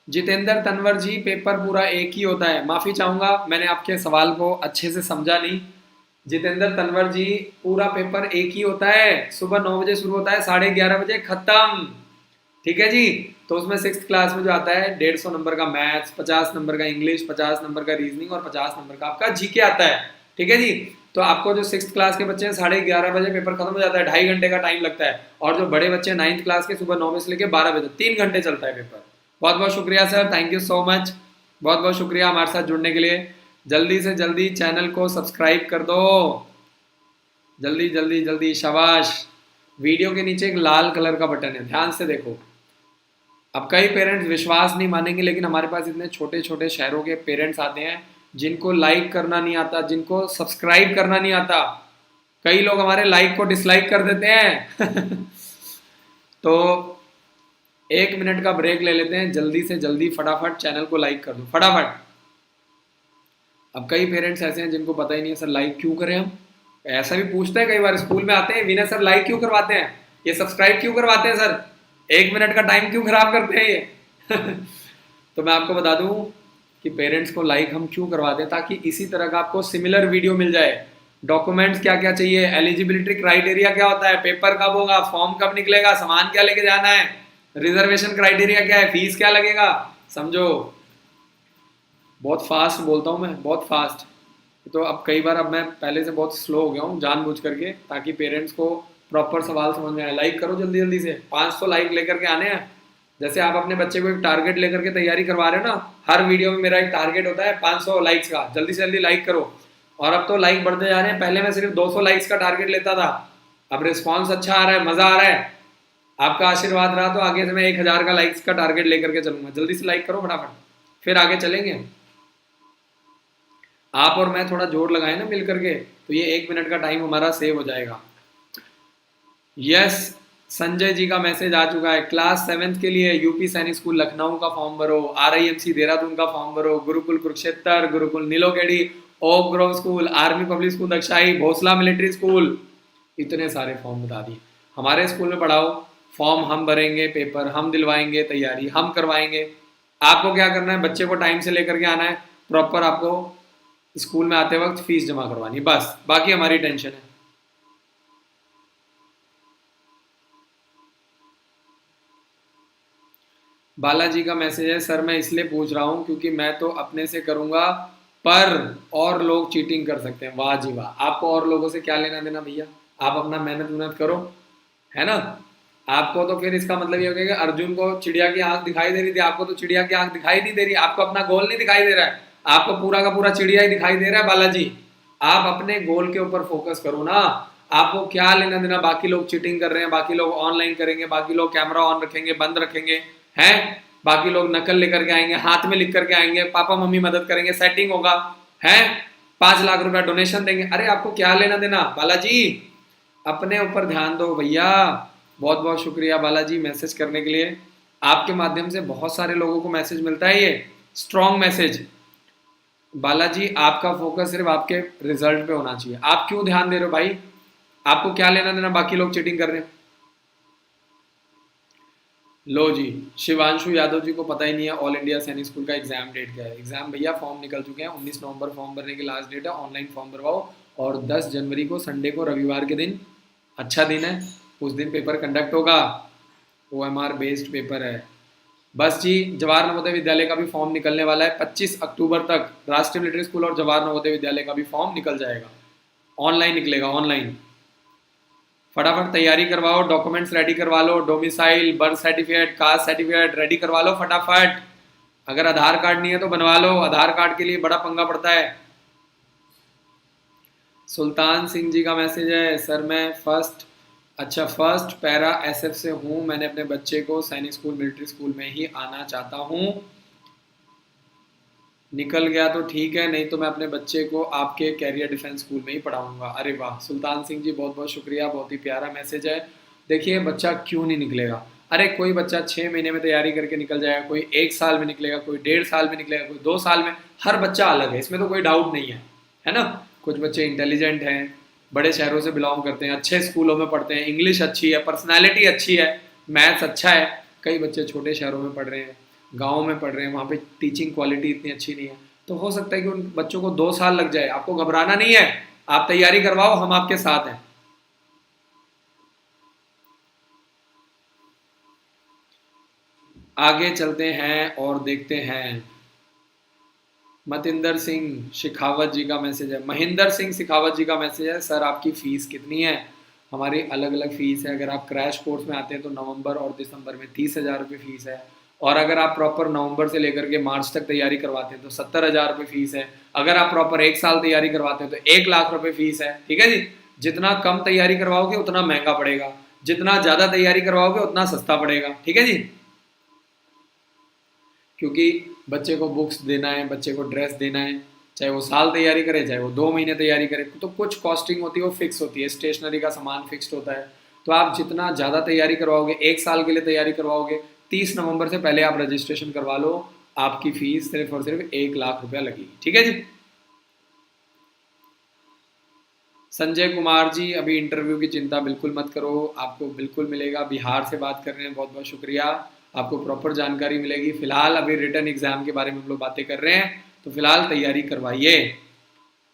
जितेंद्र तनवर जी, पेपर पूरा एक ही होता है। माफी चाहूंगा, मैंने आपके सवाल को अच्छे से समझा नहीं। जितेंद्र तनवर जी, पूरा पेपर एक ही होता है, सुबह 9 बजे शुरू होता है, 11:30 बजे खत्म। ठीक है जी। तो उसमें 6th क्लास में जो आता है 150 नंबर का मैथ्स, 50 नंबर का इंग्लिश, 50 नंबर का रीजनिंग, और 50 नंबर का आपका जीके आता है। ठीक है जी। तो आपको जो 6th क्लास के बच्चे हैं, 11:30 बजे पेपर खत्म हो जाता है, 2.5 घंटे का टाइम लगता है। और जो बड़े बच्चे 9th क्लास के, सुबह 9 बजे से लेकर 12 बजे, 3 घंटे चलता है पेपर। बहुत बहुत शुक्रिया sir, thank you so much, बहुत बहुत शुक्रिया हमारे साथ जुड़ने के लिए। जल्दी से जल्दी चैनल को सब्सक्राइब कर दो, जल्दी जल्दी जल्दी, शाबाश। वीडियो के नीचे एक लाल कलर का बटन है, ध्यान से देखो। अब कई पेरेंट्स विश्वास नहीं मानेंगे, लेकिन हमारे पास इतने छोटे छोटे शहरों के पेरेंट्स आते हैं जिनको लाइक करना नहीं आता, जिनको सब्सक्राइब करना नहीं आता। कई लोग हमारे लाइक को डिसलाइक कर देते हैं। तो 1 मिनट का ब्रेक ले लेते हैं, जल्दी से जल्दी फटाफट चैनल को लाइक कर दो, फटाफट। अब कई पेरेंट्स ऐसे हैं जिनको पता ही नहीं है सर लाइक क्यों करें हम। ऐसा भी पूछते हैं कई बार, स्कूल में आते हैं, विनय सर लाइक क्यों करवाते हैं, ये सब्सक्राइब क्यों करवाते हैं सर, 1 मिनट का टाइम क्यों खराब करते हैं ये। तो मैं आपको बता दूं कि पेरेंट्स को लाइक हम क्यों करवाते हैं, ताकि इसी तरह का आपको सिमिलर वीडियो मिल जाए। डॉक्यूमेंट्स क्या क्या चाहिए, एलिजिबिलिटी क्राइटेरिया क्या होता है, पेपर कब होगा, फॉर्म कब निकलेगा, सामान क्या लेके जाना है, रिजर्वेशन क्राइटेरिया क्या है, फीस क्या लगेगा, समझो। बहुत फास्ट बोलता हूँ मैं, बहुत फास्ट। तो अब कई बार, अब मैं पहले से बहुत स्लो हो गया हूँ जानबूझ करके, ताकि पेरेंट्स को प्रॉपर सवाल समझ में आए। लाइक करो जल्दी जल्दी से, 500 लाइक लेकर के आने हैं। जैसे आप अपने बच्चे को एक टारगेट लेकर के तैयारी करवा रहे हो ना, हर वीडियो में मेरा एक टारगेट होता है 500 लाइक्स का, जल्दी से जल्दी लाइक करो। और अब तो लाइक बढ़ते जा रहे हैं, पहले मैं सिर्फ 200 लाइक्स का टारगेट लेता था, अब रिस्पॉन्स अच्छा आ रहा है, मजा आ रहा है। आपका आशीर्वाद रहा तो आगे से मैं 1000 का लाइक्स का टारगेट लेकर के चलूंगा। जल्दी से लाइक करो फटाफट, फिर आगे चलेंगे। आप और मैं थोड़ा जोर लगाए ना मिल करके, तो ये 1 मिनट का टाइम हमारा सेव हो जाएगा। यस, संजय जी का मैसेज आ चुका है। क्लास 7th के लिए यूपी सैनिक स्कूल लखनऊ का फॉर्म भरो, RIMC देहरादून का फॉर्म भरो, Gurukul Kurukshetra, Gurukul Nilokheri, Oak Grove school, army public School Dagshai, Bhonsala Military School, इतने सारे फॉर्म बता दिए। हमारे स्कूल में पढ़ाओ, फॉर्म हम भरेंगे, पेपर हम दिलवाएंगे, तैयारी हम करवाएंगे। आपको क्या करना है, बच्चे को टाइम से लेकर के आना है, प्रॉपर आपको स्कूल में आते वक्त फीस जमा करवानी, बस, बाकी हमारी टेंशन है। बालाजी का मैसेज है, सर मैं इसलिए पूछ रहा हूँ क्योंकि मैं तो अपने से करूंगा पर और लोग चीटिंग कर सकते हैं। वाह जी वाह, आपको और लोगों से क्या लेना देना भैया, आप अपना मेहनत करो, है ना। आपको तो फिर इसका मतलब ये हो गया कि अर्जुन को चिड़िया की आंख दिखाई दे रही थी, आपको तो चिड़िया की आंख दिखाई नहीं दे रही, आपको अपना गोल नहीं दिखाई दे रहा है, आपको पूरा का पूरा चिड़िया ही दिखाई दे रहा है। बालाजी, आप अपने गोल के ऊपर फोकस करो ना, आपको क्या लेना देना बाकी लोग चीटिंग कर रहे हैं, बाकी लोग ऑनलाइन करेंगे, बाकी लोग कैमरा ऑन रखेंगे बंद रखेंगे, हैं, बाकी लोग नकल लेकर के आएंगे, हाथ में लिख करके आएंगे, पापा मम्मी मदद करेंगे, सेटिंग होगा, हैं, 5 लाख रुपया डोनेशन देंगे। अरे आपको क्या लेना देना बालाजी, अपने ऊपर ध्यान दो भैया। बहुत बहुत शुक्रिया बालाजी मैसेज करने के लिए, आपके माध्यम से बहुत सारे लोगों को मैसेज मिलता है, ये स्ट्रॉन्ग मैसेज। बालाजी आपका फोकस सिर्फ आपके रिजल्ट पे होना चाहिए, आप क्यों ध्यान दे रहे हो भाई, आपको क्या लेना देना बाकी लोग चीटिंग कर रहे हैं। लो जी, शिवांशु यादव जी को पता ही नहीं है ऑल इंडिया सैनिक स्कूल का एग्जाम डेट क्या है। एग्जाम भैया फॉर्म निकल चुके हैं, 19 नवंबर फॉर्म भरने की लास्ट डेट है, ऑनलाइन फॉर्म भरवाओ, और 10 जनवरी को संडे को, रविवार के दिन, अच्छा दिन है, उस दिन पेपर कंडक्ट होगा, OMR बेस्ड पेपर है। बस जी, जवाहर नवोदय विद्यालय का भी फॉर्म निकलने वाला है 25 अक्टूबर तक, राष्ट्रीय मिलिट्री स्कूल और जवाहर नवोदय विद्यालय का भी फॉर्म निकल जाएगा, ऑनलाइन निकलेगा, ऑनलाइन। फटाफट तैयारी करवाओ, डॉक्यूमेंट्स रेडी करवा लो, domicile, birth certificate, caste certificate ready करवा लो फटाफट। अगर आधार कार्ड नहीं है तो बनवा लो, आधार कार्ड के लिए बड़ा पंगा पड़ता है। सुल्तान सिंह जी का मैसेज है, सर मैं फर्स्ट पैरा SF से हूँ, मैंने अपने बच्चे को सैनिक स्कूल मिलिट्री स्कूल में ही आना चाहता हूँ, निकल गया तो ठीक है, नहीं तो मैं अपने बच्चे को आपके कैरियर डिफेंस स्कूल में ही पढ़ाऊंगा। अरे वाह सुल्तान सिंह जी, बहुत बहुत शुक्रिया, बहुत ही प्यारा मैसेज है। देखिए बच्चा क्यों नहीं निकलेगा, अरे कोई बच्चा 6 महीने में तैयारी करके निकल जाएगा, कोई 1 साल में निकलेगा, कोई 1.5 साल में निकलेगा, कोई 2 साल में, हर बच्चा अलग है, इसमें तो कोई डाउट नहीं है ना। कुछ बच्चे इंटेलिजेंट हैं, बड़े शहरों से बिलोंग करते हैं, अच्छे स्कूलों में पढ़ते हैं, इंग्लिश अच्छी है, पर्सनैलिटी अच्छी है, मैथ्स अच्छा है। कई बच्चे छोटे शहरों में पढ़ रहे हैं, गाँव में पढ़ रहे हैं, वहाँ पे टीचिंग क्वालिटी इतनी अच्छी नहीं है, तो हो सकता है कि उन बच्चों को 2 साल लग जाए। आपको घबराना नहीं है, आप तैयारी करवाओ, हम आपके साथ हैं। आगे चलते हैं और देखते हैं। मतिंदर सिंह शेखावत जी का मैसेज है, महेंद्र सिंह शेखावत जी का मैसेज है, सर आपकी फ़ीस कितनी है। हमारी अलग अलग फ़ीस है, अगर आप क्रैश कोर्स में आते हैं तो नवंबर और दिसंबर में 30,000 रुपये फ़ीस है, और अगर आप प्रॉपर नवंबर से लेकर के मार्च तक तैयारी करवाते हैं तो 70,000 रुपये फ़ीस है। अगर आप प्रॉपर 1 साल तैयारी करवाते हैं तो 1 लाख रुपये फ़ीस है। ठीक है जी, जितना कम तैयारी करवाओगे उतना महंगा पड़ेगा, जितना ज़्यादा तैयारी करवाओगे उतना सस्ता पड़ेगा। ठीक है जी, क्योंकि बच्चे को बुक्स देना है, बच्चे को ड्रेस देना है, चाहे वो साल तैयारी करे चाहे वो 2 महीने तैयारी करे, तो कुछ कॉस्टिंग होती है वो फिक्स होती है, स्टेशनरी का सामान फिक्स्ड होता है। तो आप जितना ज़्यादा तैयारी करवाओगे, 1 साल के लिए तैयारी करवाओगे, 30 नवंबर से पहले आप रजिस्ट्रेशन करवा लो, आपकी फ़ीस सिर्फ और सिर्फ 1 लाख रुपया लगेगी। ठीक है जी। संजय कुमार जी, अभी इंटरव्यू की चिंता बिल्कुल मत करो, आपको बिल्कुल मिलेगा, बिहार से बात कर रहे हैं, बहुत बहुत शुक्रिया, आपको प्रॉपर जानकारी मिलेगी। फिलहाल अभी रिटर्न एग्जाम के बारे में हम लोग बातें कर रहे हैं, तो फिलहाल तैयारी करवाइए।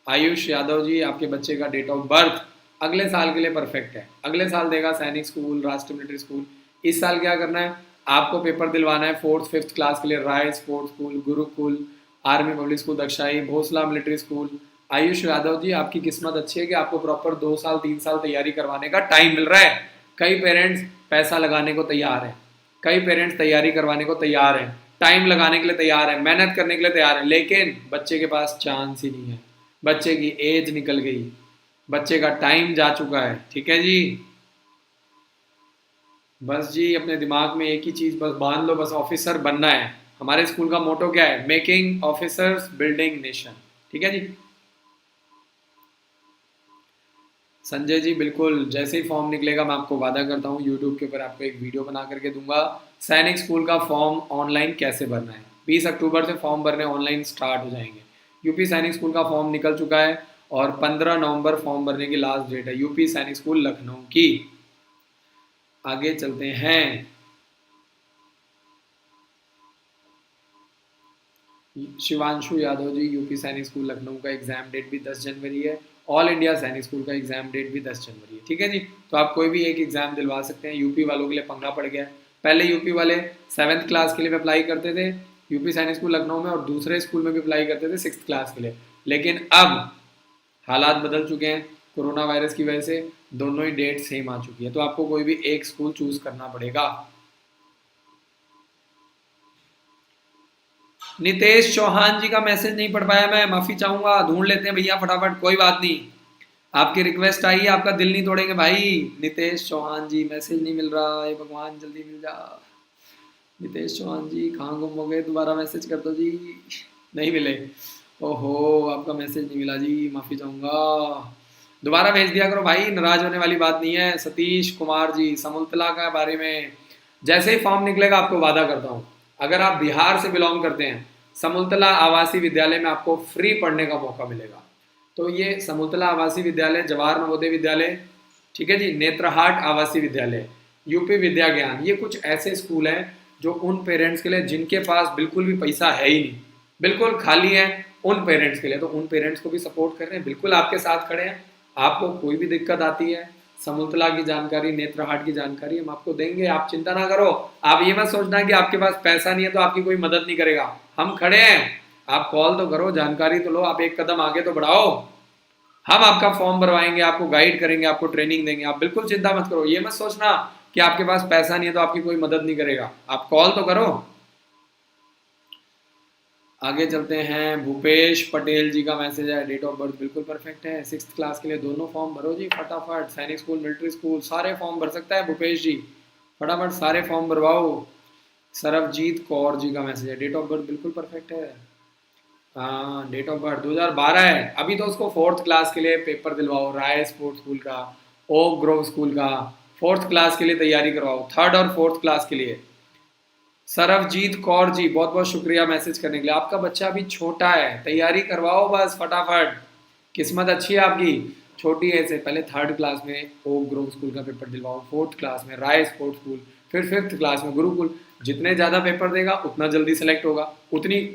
आयुष यादव जी, आपके बच्चे का डेट ऑफ बर्थ अगले साल के लिए परफेक्ट है, अगले साल देगा सैनिक स्कूल, राष्ट्रीय मिलिट्री स्कूल। इस साल क्या करना है, आपको पेपर दिलवाना है 4th 5th क्लास के लिए, Rai Sports School, Gurukul, Army public School Dagshai, Bhonsala Military School. Ayush Yadav ji, आपकी किस्मत अच्छी है कि आपको प्रॉपर 2 साल 3 साल तैयारी करवाने का टाइम मिल रहा है। कई पेरेंट्स पैसा लगाने को तैयार है, कई पेरेंट्स तैयारी करवाने को तैयार हैं, टाइम लगाने के लिए तैयार है, मेहनत करने के लिए तैयार है, लेकिन बच्चे के पास चांस ही नहीं है। बच्चे की एज निकल गई, बच्चे का टाइम जा चुका है। ठीक है जी, बस जी अपने दिमाग में एक ही चीज बस बांध लो, बस ऑफिसर बनना है। हमारे स्कूल का मोटो क्या है? Making officers building nation. ठीक है जी। संजय जी बिल्कुल, जैसे ही फॉर्म निकलेगा मैं आपको वादा करता हूँ यूट्यूब के ऊपर आपको एक वीडियो बना करके दूंगा, सैनिक स्कूल का फॉर्म ऑनलाइन कैसे भरना है। 20 अक्टूबर से फॉर्म भरने ऑनलाइन स्टार्ट हो जाएंगे। यूपी सैनिक स्कूल का फॉर्म निकल चुका है और 15 नवंबर फॉर्म भरने की लास्ट डेट है, यूपी सैनिक स्कूल लखनऊ की। आगे चलते हैं। शिवांशु यादव जी, यूपी सैनिक स्कूल लखनऊ का एग्जाम डेट भी 10 जनवरी है, ऑल इंडिया सैनिक स्कूल का एग्जाम डेट भी 10 जनवरी है। ठीक है जी, तो आप कोई भी एक एग्जाम दिलवा सकते हैं। यूपी वालों के लिए पंगा पड़ गया है। पहले यूपी वाले 7th क्लास के लिए भी अप्लाई करते थे यूपी सैनिक स्कूल लखनऊ में, और दूसरे स्कूल में भी अप्लाई करते थे 6th क्लास के लिए, लेकिन अब हालात बदल चुके हैं कोरोना वायरस की वजह से, दोनों ही डेट सेम आ चुकी है, तो आपको कोई भी एक स्कूल चूज करना पड़ेगा। नितेश चौहान जी का मैसेज नहीं पढ़ पाया मैं, माफी चाहूंगा, ढूंढ लेते हैं भैया फटाफट, कोई बात नहीं। आपकी रिक्वेस्ट आई है, आपका दिल नहीं तोड़ेंगे भाई। नितेश चौहान जी मैसेज नहीं मिल रहा है, भगवान जल्दी मिल जा। नितेश चौहान जी कहाँ गुम हो गए, दोबारा मैसेज कर दो जी। नहीं मिले, ओहो आपका मैसेज नहीं मिला जी, माफी चाहूंगा, दोबारा भेज दिया करो भाई, नाराज होने वाली बात नहीं है। सतीश कुमार जी, समुलतला का बारे में जैसे ही फॉर्म निकलेगा आपको वादा करता हूँ, अगर आप बिहार से बिलोंग करते हैं, समुलतला आवासीय विद्यालय में आपको फ्री पढ़ने का मौका मिलेगा। तो ये समुलतला आवासीय विद्यालय, जवाहर नवोदय विद्यालय, ठीक है जी, नेत्रहाट आवासीय विद्यालय, यूपी विद्या ज्ञान, ये कुछ ऐसे स्कूल हैं जो उन पेरेंट्स के लिए जिनके पास बिल्कुल भी पैसा है ही नहीं, बिल्कुल खाली है, उन पेरेंट्स के लिए। तो उन पेरेंट्स को भी सपोर्ट कर रहे हैं, बिल्कुल आपके साथ खड़े हैं। आपको कोई भी दिक्कत आती है, समुलतला की जानकारी, नेत्रहाट की जानकारी हम आपको देंगे, आप चिंता ना करो। आप ये मत सोचना कि आपके पास पैसा नहीं है तो आपकी कोई मदद नहीं करेगा, हम खड़े हैं। आप कॉल तो करो, जानकारी तो लो, आप एक कदम आगे तो बढ़ाओ, हम आपका फॉर्म भरवाएंगे, आपको गाइड करेंगे, आपको ट्रेनिंग देंगे, आप बिल्कुल चिंता मत करो। ये मत सोचना कि आपके पास पैसा नहीं है तो आपकी कोई मदद नहीं करेगा, आप कॉल तो करो। आगे चलते हैं। भूपेश पटेल जी का मैसेज है, डेट ऑफ बर्थ बिल्कुल परफेक्ट है, 6th क्लास के लिए दोनों फॉर्म भरो जी फटाफट, सैनिक स्कूल, मिलिट्री स्कूल, सारे फॉर्म भर सकता है भूपेश जी, फटाफट सारे फॉर्म भरवाओ। सरबजीत कौर जी का मैसेज है, डेट ऑफ बर्थ बिल्कुल परफेक्ट है, हाँ डेट ऑफ बर्थ 2012 है। अभी तो उसको 4th क्लास के लिए पेपर दिलवाओ, राय स्पोर्ट्स स्कूल का, ओक ग्रोव स्कूल का, 4th क्लास के लिए तैयारी करवाओ, 3rd और 4th क्लास के लिए। सरबजीत कौर जी बहुत बहुत शुक्रिया मैसेज करने के लिए। आपका बच्चा अभी छोटा है, तैयारी करवाओ बस फटाफट, किस्मत अच्छी है आपकी, छोटी है से पहले 3rd क्लास में ओक ग्रोव स्कूल का पेपर दिलवाओ, 4th क्लास में राय स्पोर्ट्स स्कूल, फिर 5th क्लास में गुरुकुल। जितने ज़्यादा पेपर देगा उतना जल्दी सेलेक्ट होगा, उतनी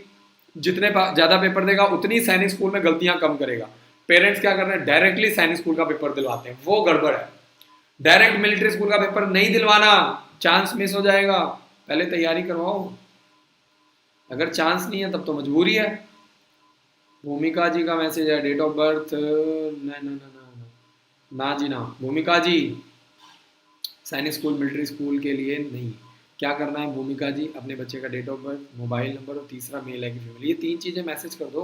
जितने ज़्यादा पेपर देगा उतनी सैनिक स्कूल में गलतियां कम करेगा। पेरेंट्स क्या कर रहे हैं, डायरेक्टली सैनिक स्कूल का पेपर दिलवाते हैं, वो गड़बड़ है। डायरेक्ट मिलिट्री स्कूल का पेपर नहीं दिलवाना, चांस मिस हो जाएगा, पहले तैयारी करवाओ। अगर चांस नहीं है तब तो मजबूरी है। भूमिका जी का मैसेज है, डेट ऑफ बर्थ ना ना ना ना ना जी ना, भूमिका जी सैनिक स्कूल मिलिट्री स्कूल के लिए नहीं। क्या करना है भूमिका जी, अपने बच्चे का date of birth, mobile number और तीसरा मेल है कि फीमेल, ये 3 चीज़ें मैसेज कर दो।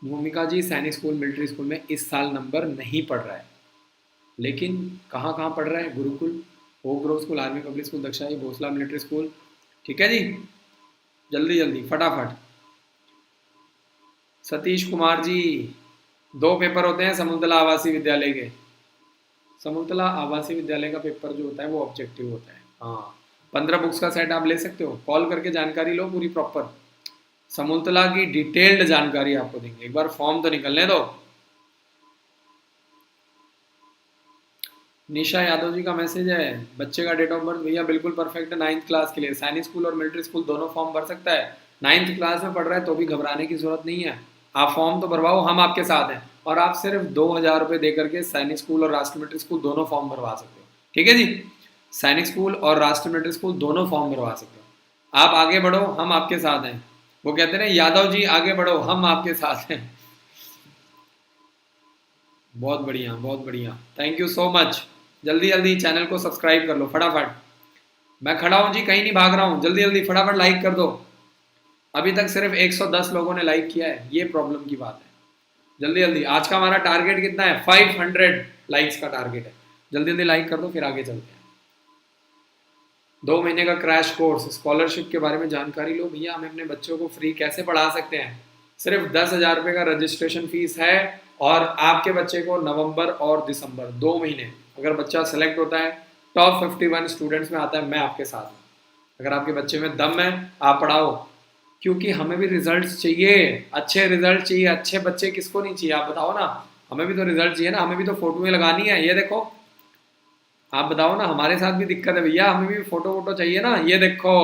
भूमिका जी सैनिक स्कूल मिलिट्री स्कूल में इस साल नंबर नहीं पढ़ रहा है, लेकिन कहाँ कहाँ पढ़ रहा है, Gurukul, Oak Grove school, army public School Dagshai, Bhonsala Military School. ठीक है जी, जल्दी जल्दी फटाफट। सतीश कुमार जी 2 पेपर होते हैं समुद्रला आवासीय विद्यालय के, समुद्रला आवासीय विद्यालय का पेपर जो होता है वो ऑब्जेक्टिव होता है। हाँ 15 बुक्स का सेट आप ले सकते हो, कॉल करके जानकारी लो पूरी प्रॉपर, समुद्रला की डिटेल्ड जानकारी आपको देंगे, एक बार फॉर्म तो निकलने दो। निशा यादव जी का मैसेज है, बच्चे का डेट ऑफ बर्थ भैया बिल्कुल परफेक्ट है, 9th क्लास के लिए, सैनिक स्कूल और मिलिट्री स्कूल दोनों फॉर्म भर सकता है, 9th क्लास में पढ़ रहा है तो भी घबराने की जरूरत नहीं है, आप फॉर्म तो भरवाओ, हम आपके साथ हैं। और आप सिर्फ 2,000 रुपये दे करके सैनिक स्कूल और राष्ट्रीय मिलिट्री स्कूल दोनों फॉर्म भरवा सकते हो। ठीक है जी, सैनिक स्कूल और राष्ट्रीय मिलिट्री स्कूल दोनों फॉर्म भरवा सकते हो। आप आगे बढ़ो, हम आपके साथ हैं, वो कहते हैं यादव जी आगे बढ़ो, हम आपके साथ हैं। बहुत बढ़िया बहुत बढ़िया, थैंक यू सो मच। जल्दी जल्दी चैनल को सब्सक्राइब कर लो फटाफट। मैं खड़ा हूं जी, कहीं नहीं भाग रहा हूं, जल्दी जल्दी फटाफट लाइक कर दो। अभी तक सिर्फ 110 लोगों ने लाइक किया है, ये प्रॉब्लम की बात है। जल्दी जल्दी, आज का हमारा टारगेट कितना है? 500 लाइक्स का टारगेट है। जल्दी जल्दी लाइक कर दो, फिर आगे चलते हैं। 2 महीने का क्रैश कोर्स स्कॉलरशिप के बारे में जानकारी लो। भैया हम अपने बच्चों को फ्री कैसे पढ़ा सकते हैं? सिर्फ 10,000 रुपये का रजिस्ट्रेशन फीस है, और आपके बच्चे को नवंबर और दिसंबर 2 महीने, अगर बच्चा सेलेक्ट होता है, टॉप 51 स्टूडेंट्स में आता है, मैं आपके साथ हूँ। अगर आपके बच्चे में दम है, आप पढ़ाओ, क्योंकि हमें भी रिजल्ट्स चाहिए, अच्छे रिजल्ट चाहिए। अच्छे बच्चे किसको नहीं चाहिए, आप बताओ ना। हमें भी तो रिजल्ट चाहिए ना, हमें भी तो फोटोएं लगानी है। ये देखो, आप बताओ ना, हमारे साथ भी दिक्कत है भैया, हमें भी फोटो वोटो चाहिए ना। ये देखो,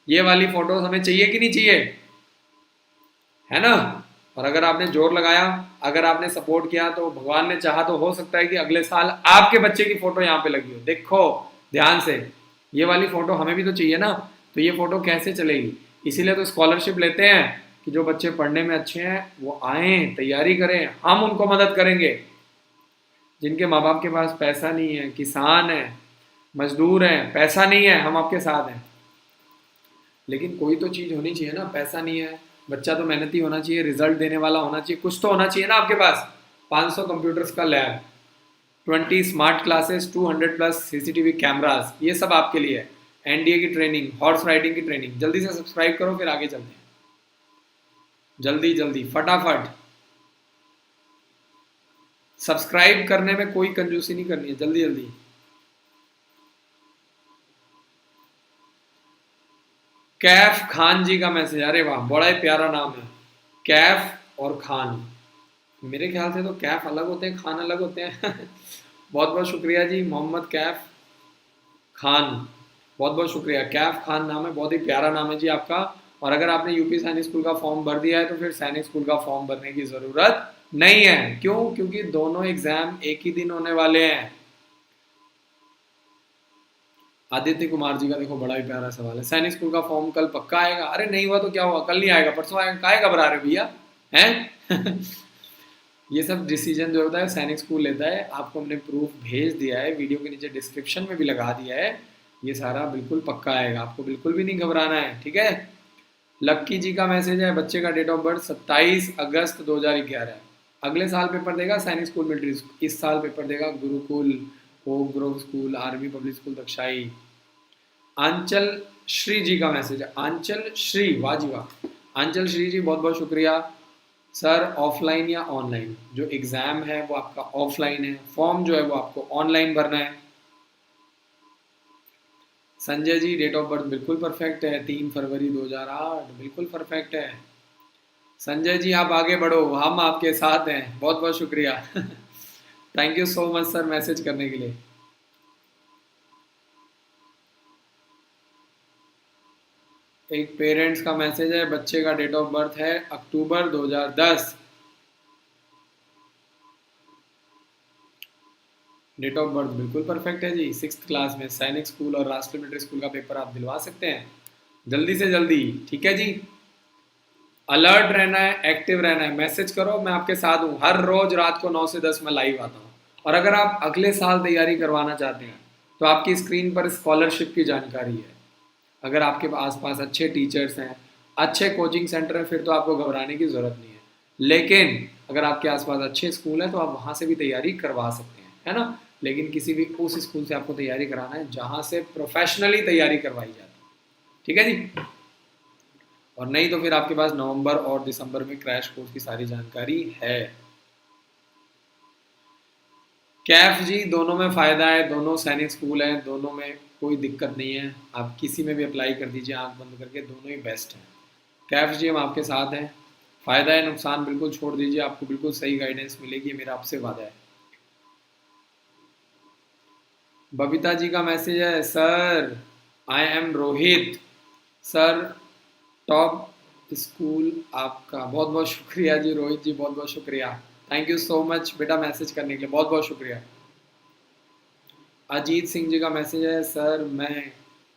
ये वाली फोटोज हमें चाहिए कि नहीं चाहिए, है ना। और अगर आपने जोर लगाया, अगर आपने सपोर्ट किया, तो भगवान ने चाहा तो हो सकता है कि अगले साल आपके बच्चे की फोटो यहाँ पे लगी हो। देखो ध्यान से, ये वाली फोटो हमें भी तो चाहिए ना। तो ये फोटो कैसे चलेगी? इसीलिए तो स्कॉलरशिप लेते हैं कि जो बच्चे पढ़ने में अच्छे हैं वो आए, तैयारी करें, हम उनको मदद करेंगे। जिनके माँ बाप के पास पैसा नहीं है, किसान है, मजदूर हैं, पैसा नहीं है, हम आपके साथ हैं। लेकिन कोई तो चीज़ होनी चाहिए ना। पैसा नहीं है, बच्चा तो मेहनती होना चाहिए, रिजल्ट देने वाला होना चाहिए, कुछ तो होना चाहिए ना आपके पास। 500 कंप्यूटर्स का lab, 20 smart classes, 200 plus CCTV cameras, ये सब आपके लिए है। एनडीए की ट्रेनिंग, हॉर्स राइडिंग की ट्रेनिंग। जल्दी से सब्सक्राइब करो, फिर आगे चलते हैं। जल्दी जल्दी फटाफट सब्सक्राइब करने में कोई कंजूसी नहीं करनी है, जल्दी जल्दी। कैफ खान जी का मैसेज, अरे वाह, बड़ा ही प्यारा नाम है, कैफ और खान। मेरे ख्याल से तो कैफ अलग होते हैं, खान अलग होते हैं। बहुत बहुत शुक्रिया जी, मोहम्मद कैफ खान, बहुत बहुत शुक्रिया। कैफ खान नाम है, बहुत ही प्यारा नाम है जी आपका। और अगर आपने यूपी सैनिक स्कूल का फॉर्म भर दिया है, तो फिर सैनिक स्कूल का फॉर्म भरने की ज़रूरत नहीं है। क्यों? क्योंकि दोनों एग्जाम एक ही दिन होने वाले हैं। आदित्य कुमार जी का देखो, बड़ा ही प्यारा सवाल है। सैनिक स्कूल का फॉर्म कल पक्का आएगा? अरे नहीं हुआ तो क्या हुआ, कल नहीं आएगा, परसों आएगा, काहे घबरा रहे भैया हैं? ये सब डिसीजन जो होता है सैनिक स्कूल लेता है। आपको हमने प्रूफ भेज दिया है, वीडियो के नीचे डिस्क्रिप्शन में भी लगा दिया है। ये सारा बिल्कुल पक्का आएगा, आपको बिल्कुल भी नहीं घबराना है, ठीक है। लक्की जी का मैसेज है, बच्चे का डेट ऑफ बर्थ 27 अगस्त 2011 है। अगले साल पेपर देगा सैनिक स्कूल मिलिट्री स्कूल, इस साल पेपर देगा Gurukul, Hope Grove school, army public School Dagshai. Anchal Shri ji का मैसेज है, आंचल श्री, वाह जी वाह। आंचल श्री जी बहुत बहुत शुक्रिया। सर ऑफलाइन या ऑनलाइन? जो एग्ज़ाम है वो आपका ऑफलाइन है, फॉर्म जो है वो आपको ऑनलाइन भरना है। Sanjay ji date of birth बिल्कुल परफेक्ट है, 3 फरवरी 2008, बिल्कुल परफेक्ट है। संजय जी आप आगे बढ़ो, हम आपके साथ हैं, बहुत बहुत शुक्रिया। Thank you so much sir message करने के लिए। एक पेरेंट्स का मैसेज है, बच्चे का डेट ऑफ बर्थ है अक्टूबर 2010। डेट ऑफ बर्थ बिल्कुल परफेक्ट है जी। 6th क्लास में सैनिक स्कूल और राष्ट्रीय मिलिट्री स्कूल का पेपर आप दिलवा सकते हैं, जल्दी से जल्दी, ठीक है जी। अलर्ट रहना है, एक्टिव रहना है, मैसेज करो, मैं आपके साथ हूँ। हर रोज रात को 9 से 10 मैं लाइव आता हूँ। और अगर आप अगले साल तैयारी करवाना चाहते हैं, तो आपकी स्क्रीन पर स्कॉलरशिप की जानकारी है। अगर आपके आसपास अच्छे टीचर्स हैं, अच्छे कोचिंग सेंटर हैं, फिर तो आपको घबराने की ज़रूरत नहीं है। लेकिन अगर आपके आसपास अच्छे स्कूल हैं, तो आप वहाँ से भी तैयारी करवा सकते हैं, है ना। लेकिन किसी भी उस स्कूल से आपको तैयारी कराना है जहाँ से प्रोफेशनली तैयारी करवाई जाती है, ठीक है जी। और नहीं तो फिर आपके पास नवंबर और दिसंबर में क्रैश कोर्स की सारी जानकारी है। कैफ जी दोनों में फ़ायदा है, दोनों सैनिक स्कूल हैं, दोनों में कोई दिक्कत नहीं है। आप किसी में भी अप्लाई कर दीजिए आंख बंद करके, दोनों ही बेस्ट हैं। कैफ जी हम आपके साथ हैं, फ़ायदा है नुकसान बिल्कुल छोड़ दीजिए, आपको बिल्कुल सही गाइडेंस मिलेगी, मेरा आपसे वादा है। बबीता जी का मैसेज है, sir I am Rohit, sir top school आपका। बहुत बहुत शुक्रिया जी रोहित जी, बहुत बहुत शुक्रिया, थैंक यू सो मच बेटा मैसेज करने के लिए, बहुत बहुत शुक्रिया। अजीत सिंह जी का मैसेज है, सर मैं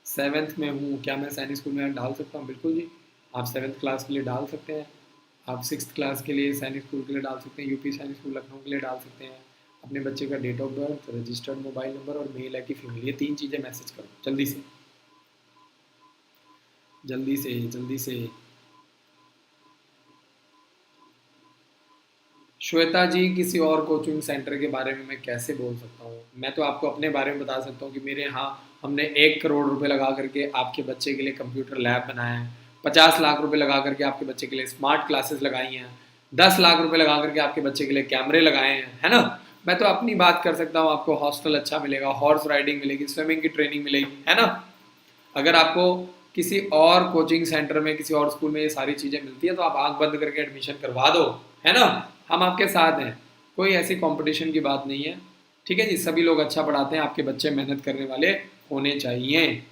7th में हूँ, क्या मैं सैनिक स्कूल में डाल सकता हूँ? बिल्कुल जी, आप 7th क्लास के लिए डाल सकते हैं, आप 6th क्लास के लिए सैनिक स्कूल के लिए डाल सकते हैं, यूपी सैनिक स्कूल लखनऊ के लिए डाल सकते हैं। अपने बच्चे का date of birth, registered mobile number और मेल है कि फीमेल, ये 3 चीज़ें मैसेज करो जल्दी से। जल्दी से जल्दी से। श्वेता जी, किसी और कोचिंग सेंटर के बारे में मैं कैसे बोल सकता हूँ? मैं तो आपको अपने बारे में बता सकता हूँ कि मेरे यहाँ हमने 1 करोड़ रुपए लगा करके आपके बच्चे के लिए कंप्यूटर लैब बनाया है, 50 लाख रुपए लगा करके आपके बच्चे के लिए स्मार्ट क्लासेस लगाई हैं, 10 लाख रुपए लगा करके आपके बच्चे के लिए कैमरे लगाए हैं, है ना। मैं तो अपनी बात कर सकता हूँ, आपको हॉस्टल अच्छा मिलेगा, हॉर्स राइडिंग मिलेगी, स्विमिंग की ट्रेनिंग मिलेगी, है ना। अगर आपको किसी और कोचिंग सेंटर में, किसी और स्कूल में ये सारी चीज़ें मिलती है तो आप आंख बंद करके एडमिशन करवा दो, है ना। हम आपके साथ हैं, कोई ऐसी कंपटीशन की बात नहीं है। ठीक है जी, सभी लोग अच्छा पढ़ाते हैं, आपके बच्चे मेहनत करने वाले होने चाहिए।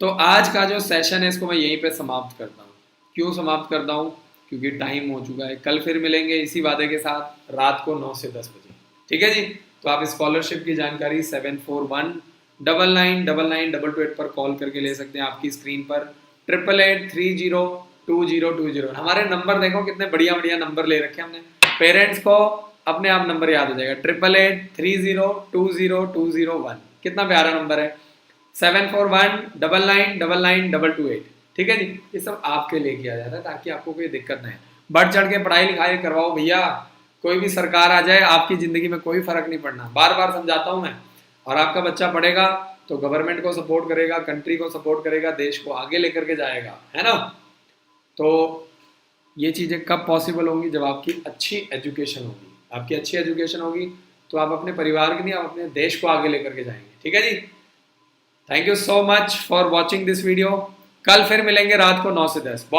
तो आज का जो सेशन है इसको मैं यहीं पे समाप्त करता हूँ। क्यों समाप्त करता हूँ? क्योंकि टाइम हो चुका है। कल फिर मिलेंगे इसी वादे के साथ रात को 9 से 10 बजे। ठीक है जी। तो आप स्कॉलरशिप की जानकारी 7419992288 पर कॉल करके ले सकते हैं। आपकी स्क्रीन पर 8883020220। हमारे नंबर देखो कितने बढ़िया बढ़िया नंबर ले रखे हैं हमने। पेरेंट्स को अपने आप नंबर याद हो जाएगा, 8883020201। कितना प्यारा नंबर है, 741999992288। ठीक है जी। ये सब आपके लिए किया जाता है ताकि आपको कोई दिक्कत नहीं है। बढ़ चढ़ के पढ़ाई लिखाई करवाओ भैया, कोई भी सरकार आ जाए आपकी जिंदगी में कोई फर्क नहीं पड़ना। बार बार समझाता हूं मैं। और आपका बच्चा पढ़ेगा तो गवर्नमेंट को सपोर्ट करेगा, कंट्री को सपोर्ट करेगा, देश को आगे लेकर के जाएगा, है ना। तो ये चीज़ें कब पॉसिबल होंगी? जब आपकी अच्छी एजुकेशन होगी। आपकी अच्छी एजुकेशन होगी तो आप अपने परिवार के लिए, आप अपने देश को आगे लेकर के जाएंगे। ठीक है जी। Thank you so much for watching this video. कल फिर मिलेंगे रात को 9 से 10।